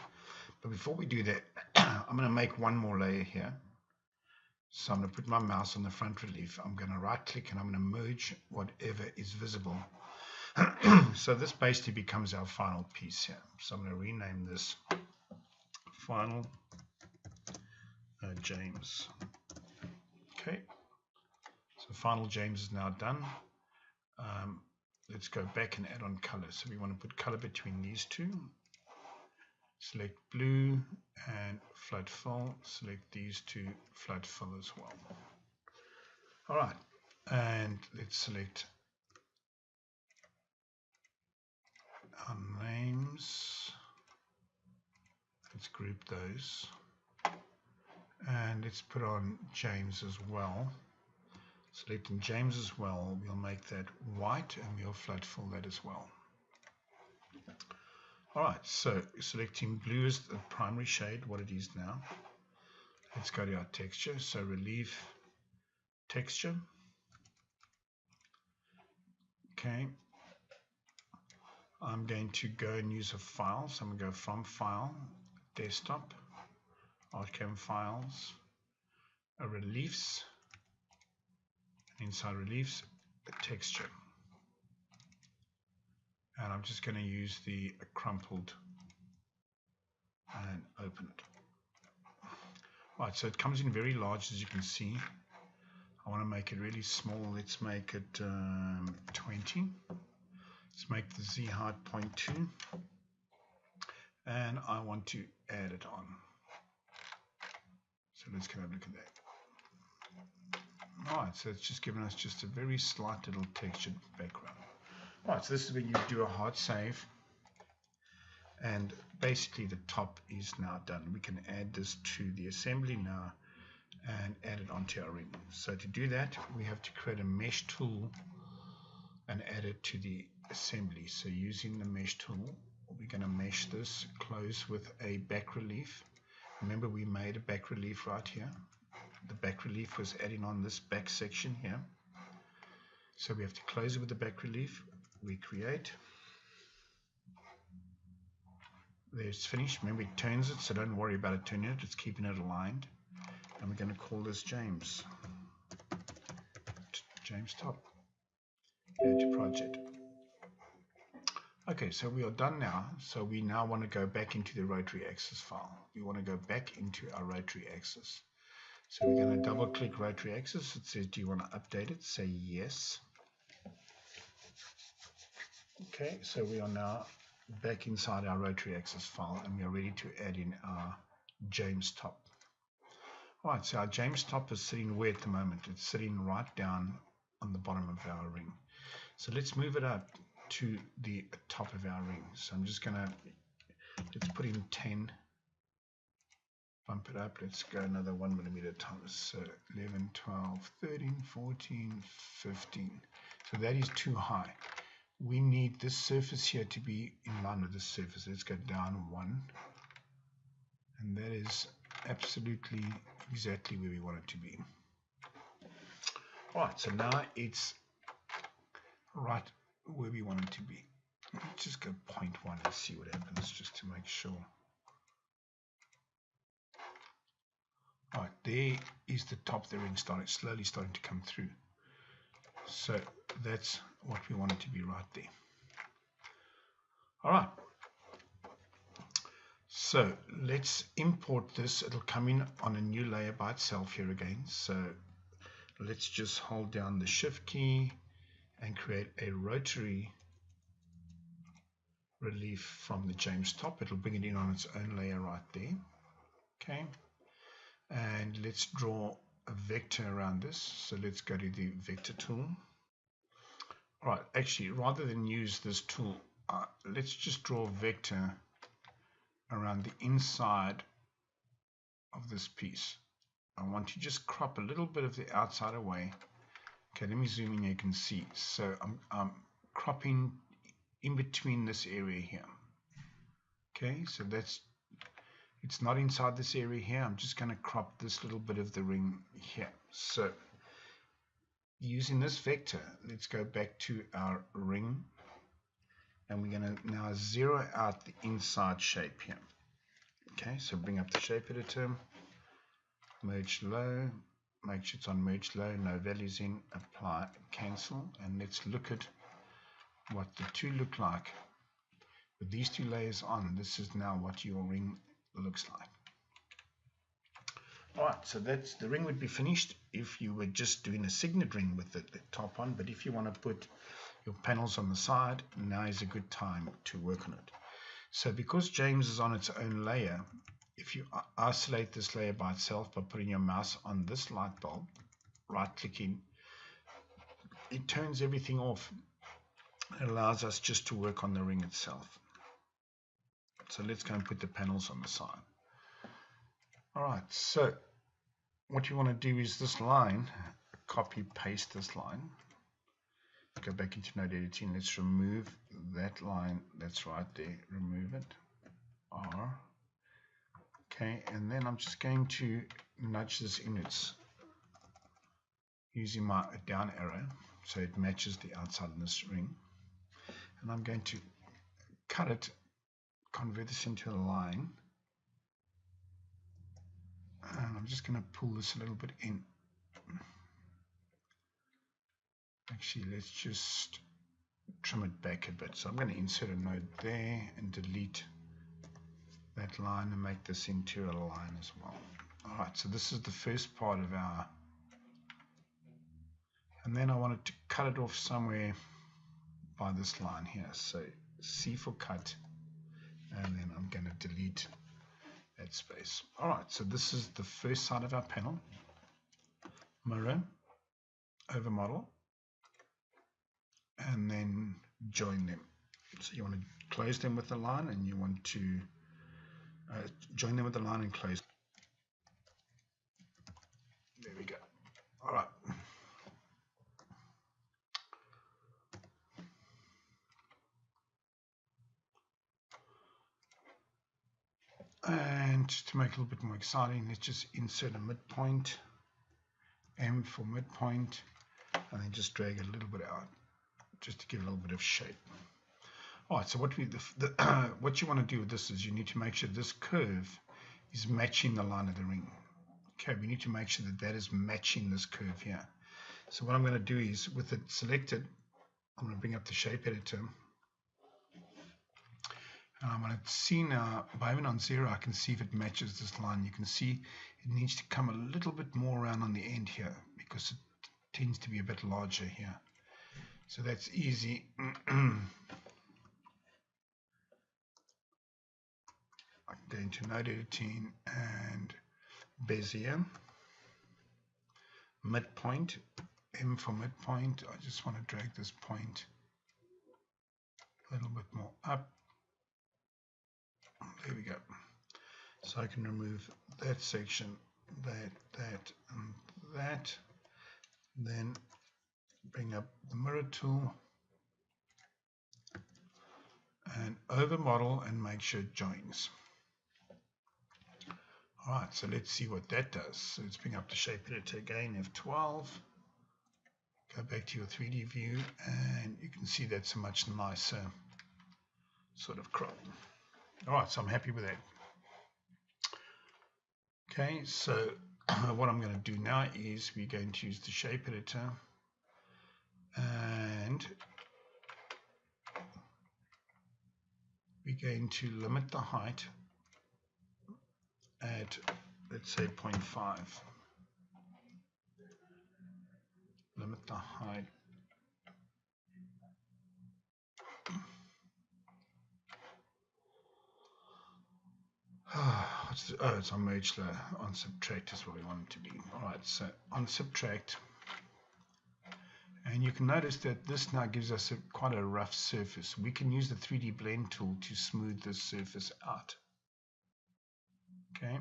But before we do that, I'm going to make one more layer here. So I'm going to put my mouse on the front relief. I'm going to right click and I'm going to merge whatever is visible. So this basically becomes our final piece here. So I'm going to rename this Final James. Okay. So Final James is now done. Let's go back and add on color. So we want to put color between these two. Select blue and flood fill. Select these two, flood fill as well. All right, and let's select our names. Let's group those. And let's put on James as well. Selecting James as well, we'll make that white and we'll flood fill that as well. Alright, so selecting blue as the primary shade, what it is now. Let's go to our texture, so relief, texture. Okay, I'm going to go and use a file, so I'm going to go from File, Desktop, Artcam Files, Reliefs, inside Reliefs, a texture. And I'm just going to use the crumpled and open it. Right, so it comes in very large, as you can see. I want to make it really small. Let's make it 20. Let's make the Z height 0.2. And I want to add it on. So let's kind of look at that. Alright, so it's just given us just a very slight little textured background. Right, so this is where you do a hard save, and basically the top is now done. We can add this to the assembly now and add it onto our ring. So to do that, we have to create a mesh tool and add it to the assembly. So using the mesh tool, we're going to mesh this close with a back relief. Remember, we made a back relief right here. The back relief was adding on this back section here. So we have to close it with the back relief. We create. There it's finished. Remember, it turns it, so don't worry about it turning it. It's keeping it aligned. And we're going to call this James. James Top. Add to project. Okay, so we are done now. So we now want to go back into the Rotary Axis file. We want to go back into our Rotary Axis. So we're going to double click Rotary Axis. It says, do you want to update it? Say yes. Okay, so we are now back inside our Rotary Axis file and we are ready to add in our James Top. Alright, so our James Top is sitting where at the moment? It's sitting right down on the bottom of our ring. So let's move it up to the top of our ring. So I'm just going to, let's put in 10, bump it up, let's go another 1 millimeter times, so 11, 12, 13, 14, 15. So that is too high. We need this surface here to be in line with this surface. Let's go down 1. And that is absolutely exactly where we want it to be. Alright, so now it's right where we want it to be. Let's just go 0.1 and see what happens, just to make sure. Alright, there is the top of the ring slowly starting to come through. So that's what we want it to be right there. Alright, so let's import this. It'll come in on a new layer by itself here again. So let's just hold down the Shift key and create a rotary relief from the James Top. It'll bring it in on its own layer right there. Okay, and let's draw a vector around this. So let's go to the vector tool. All right, actually, rather than use this tool, let's just draw a vector around the inside of this piece. I want to just crop a little bit of the outside away. Okay, let me zoom in. You can see. So I'm cropping in between this area here. Okay, so it's not inside this area here. I'm just going to crop this little bit of the ring here. So using this vector, let's go back to our ring and we're going to now zero out the inside shape here. Okay, so bring up the shape editor, merge low, make sure it's on merge low, no values in, apply, cancel, and let's look at what the two look like. With these two layers on, this is now what your ring looks like. Alright, so that's the ring would be finished if you were just doing a signet ring with the top on, but if you want to put your panels on the side, now is a good time to work on it. So because James is on its own layer, if you isolate this layer by itself by putting your mouse on this light bulb, right clicking, it turns everything off. It allows us just to work on the ring itself. So let's go and put the panels on the side. Alright, so what you want to do is this line, copy paste this line, go back into node editing, let's remove that line that's right there, remove it, R, okay, and then I'm just going to nudge this inwards using my down arrow so it matches the outside of this ring, and I'm going to cut it, convert this into a line, and I'm just going to pull this a little bit in. Actually, let's just trim it back a bit. So I'm going to insert a node there and delete that line and make this into a line as well. Alright, so this is the first part of our, and then I wanted to cut it off somewhere by this line here. So C for cut, and then I'm going to delete that space. Alright, so this is the first side of our panel. Mirror, over model, and then join them. So you want to close them with a line, and you want to join them with a line and close. There we go. All right. And to make it a little bit more exciting, let's just insert a midpoint, M for midpoint, and then just drag it a little bit out, just to give it a little bit of shape. All right, so what you want to do with this is you need to make sure this curve is matching the line of the ring. Okay, we need to make sure that that is matching this curve here. So what I'm going to do is, with it selected, I'm going to bring up the shape editor. And I'm going to see now, by having on 0, I can see if it matches this line. You can see it needs to come a little bit more around on the end here, because it tends to be a bit larger here. So that's easy. I can go into node editing and Bezier, midpoint, M for midpoint. I just want to drag this point a little bit more up. There we go. So I can remove that section, that, and that. Then bring up the mirror tool and over model and make sure it joins. Alright, so let's see what that does. So let's bring up the shape editor again, F12. Go back to your 3D view, and you can see that's a much nicer sort of crop. Alright, so I'm happy with that. Okay, so what I'm going to do now is we're going to use the shape editor, and we're going to limit the height at, let's say, 0.5. Limit the height. It's on merge layer. On subtract is what we want it to be. Alright, so on subtract. And you can notice that this now gives us quite a rough surface. We can use the 3D blend tool to smooth this surface out. Okay.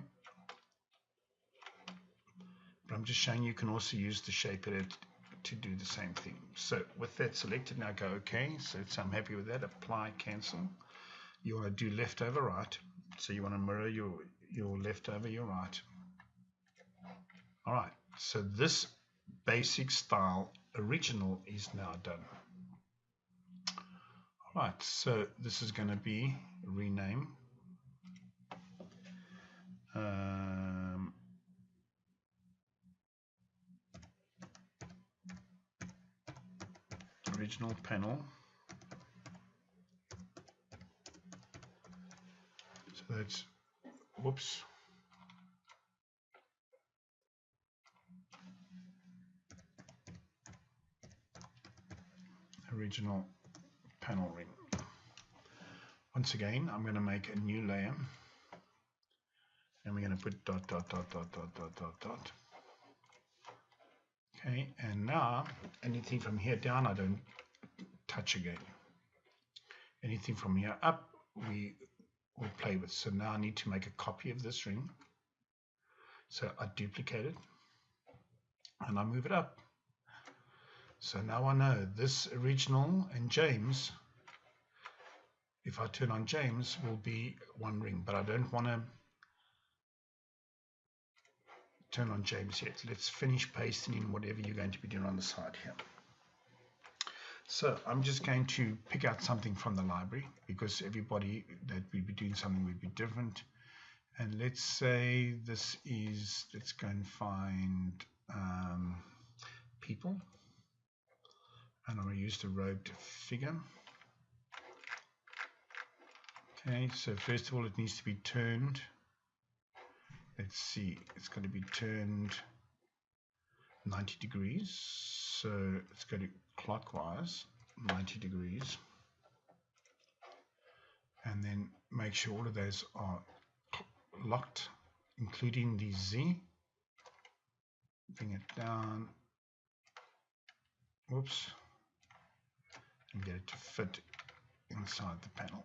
But I'm just showing you can also use the shape editor to do the same thing. So with that selected, now go OK. So I'm happy with that. Apply, cancel. You want to do left over right. So you want to mirror your left over your right. All right. So this basic style original is now done. Right, so this is going to be rename original panel. So that's, whoops, original panel ring. Once again, I'm going to make a new layer, and we're going to put dot, dot, dot, dot, dot, dot, dot, dot. Okay, and now anything from here down I don't touch again. Anything from here up we will play with. So now I need to make a copy of this ring. So I duplicate it and I move it up. So now I know this original and James, if I turn on James, will be one ring, but I don't want to turn on James yet. Let's finish pasting in whatever you're going to be doing on the side here. So I'm just going to pick out something from the library, because everybody that we'd be doing something would be different. And let's say this is, let's go and find people, and I'm going to use the robed figure. Okay, so first of all it needs to be turned. Let's see, it's going to be turned 90 degrees. So let's go to clockwise 90 degrees, and then make sure all of those are locked, including the Z. Bring it down, whoops, and get it to fit inside the panel.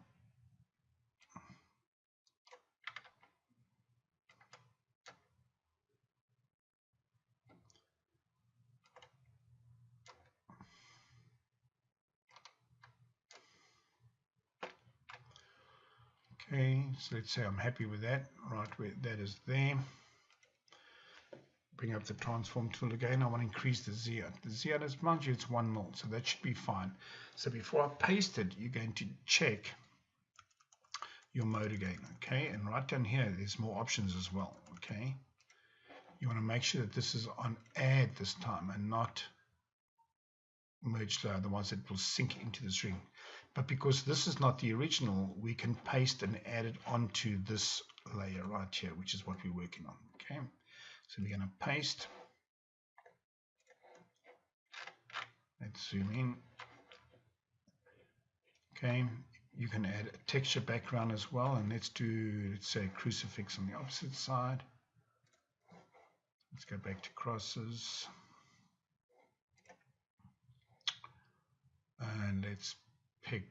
Okay, so let's say I'm happy with that, right where that is there. Bring up the transform tool again. I want to increase the Z out. The Z out is, mind you, it's 1 mil, so that should be fine. So before I paste it, you're going to check your mode again, okay? And right down here, there's more options as well, okay? You want to make sure that this is on add this time and not merge layer, otherwise it will sink into this ring. But because this is not the original, we can paste and add it onto this layer right here, which is what we're working on. Okay, so we're going to paste. Let's zoom in. Okay, you can add a texture background as well, and let's say a crucifix on the opposite side. Let's go back to crosses, and let's pick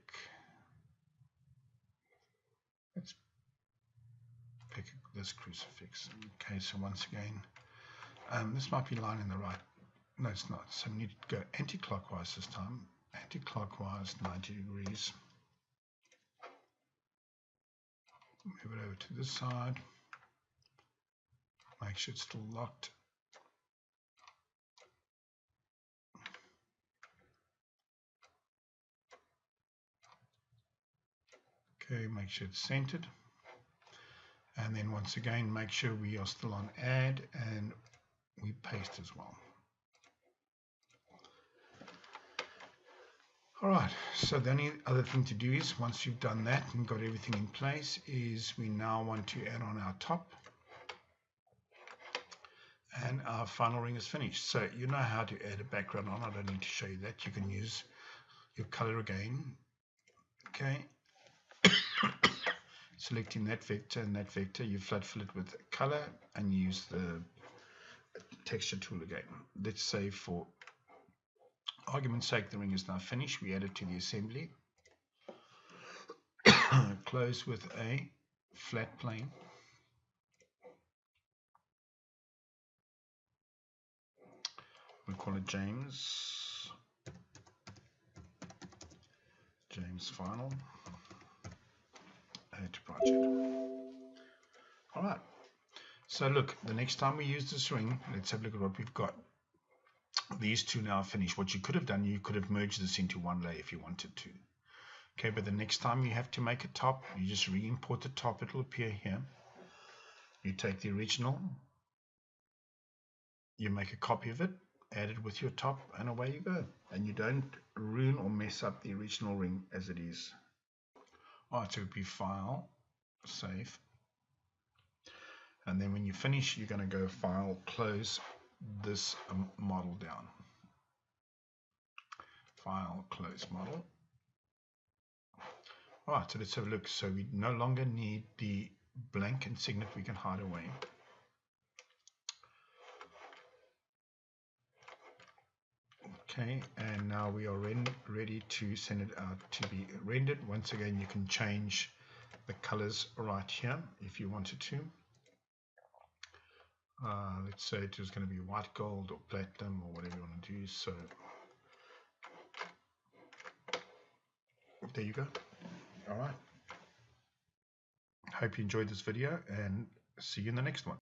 this crucifix. Okay, so once again, this might be lying in the right. No, it's not. So we need to go anti-clockwise this time. Anti-clockwise 90 degrees. Move it over to this side. Make sure it's still locked. Okay, make sure it's centered. And then once again, make sure we are still on add, and we paste as well. All right, so the only other thing to do is, once you've done that and got everything in place, is we now want to add on our top. And our final ring is finished. So you know how to add a background on. I don't need to show you that. You can use your color again. Okay. Selecting that vector and that vector, you flood fill it with color and use the texture tool again. Let's say for argument's sake the ring is now finished. We add it to the assembly. Close with a flat plane. We call it James final. Add to project. All right. So look, the next time we use this ring, let's have a look at what we've got. These two now are finished. What you could have done, you could have merged this into one layer if you wanted to. Okay, but the next time you have to make a top, you just re-import the top. It'll appear here. You take the original, you make a copy of it, add it with your top, and away you go. And you don't ruin or mess up the original ring as it is. Alright, so it would be File, Save. And then when you finish, you're going to go File, Close this model down. File, Close Model. Alright, so let's have a look. So we no longer need the blank and signet, we can hide away. Okay, and now we are ready to send it out to be rendered. Once again, you can change the colors right here if you wanted to. Let's say it was going to be white gold or platinum or whatever you want to do. So there you go. All right. Hope you enjoyed this video and see you in the next one.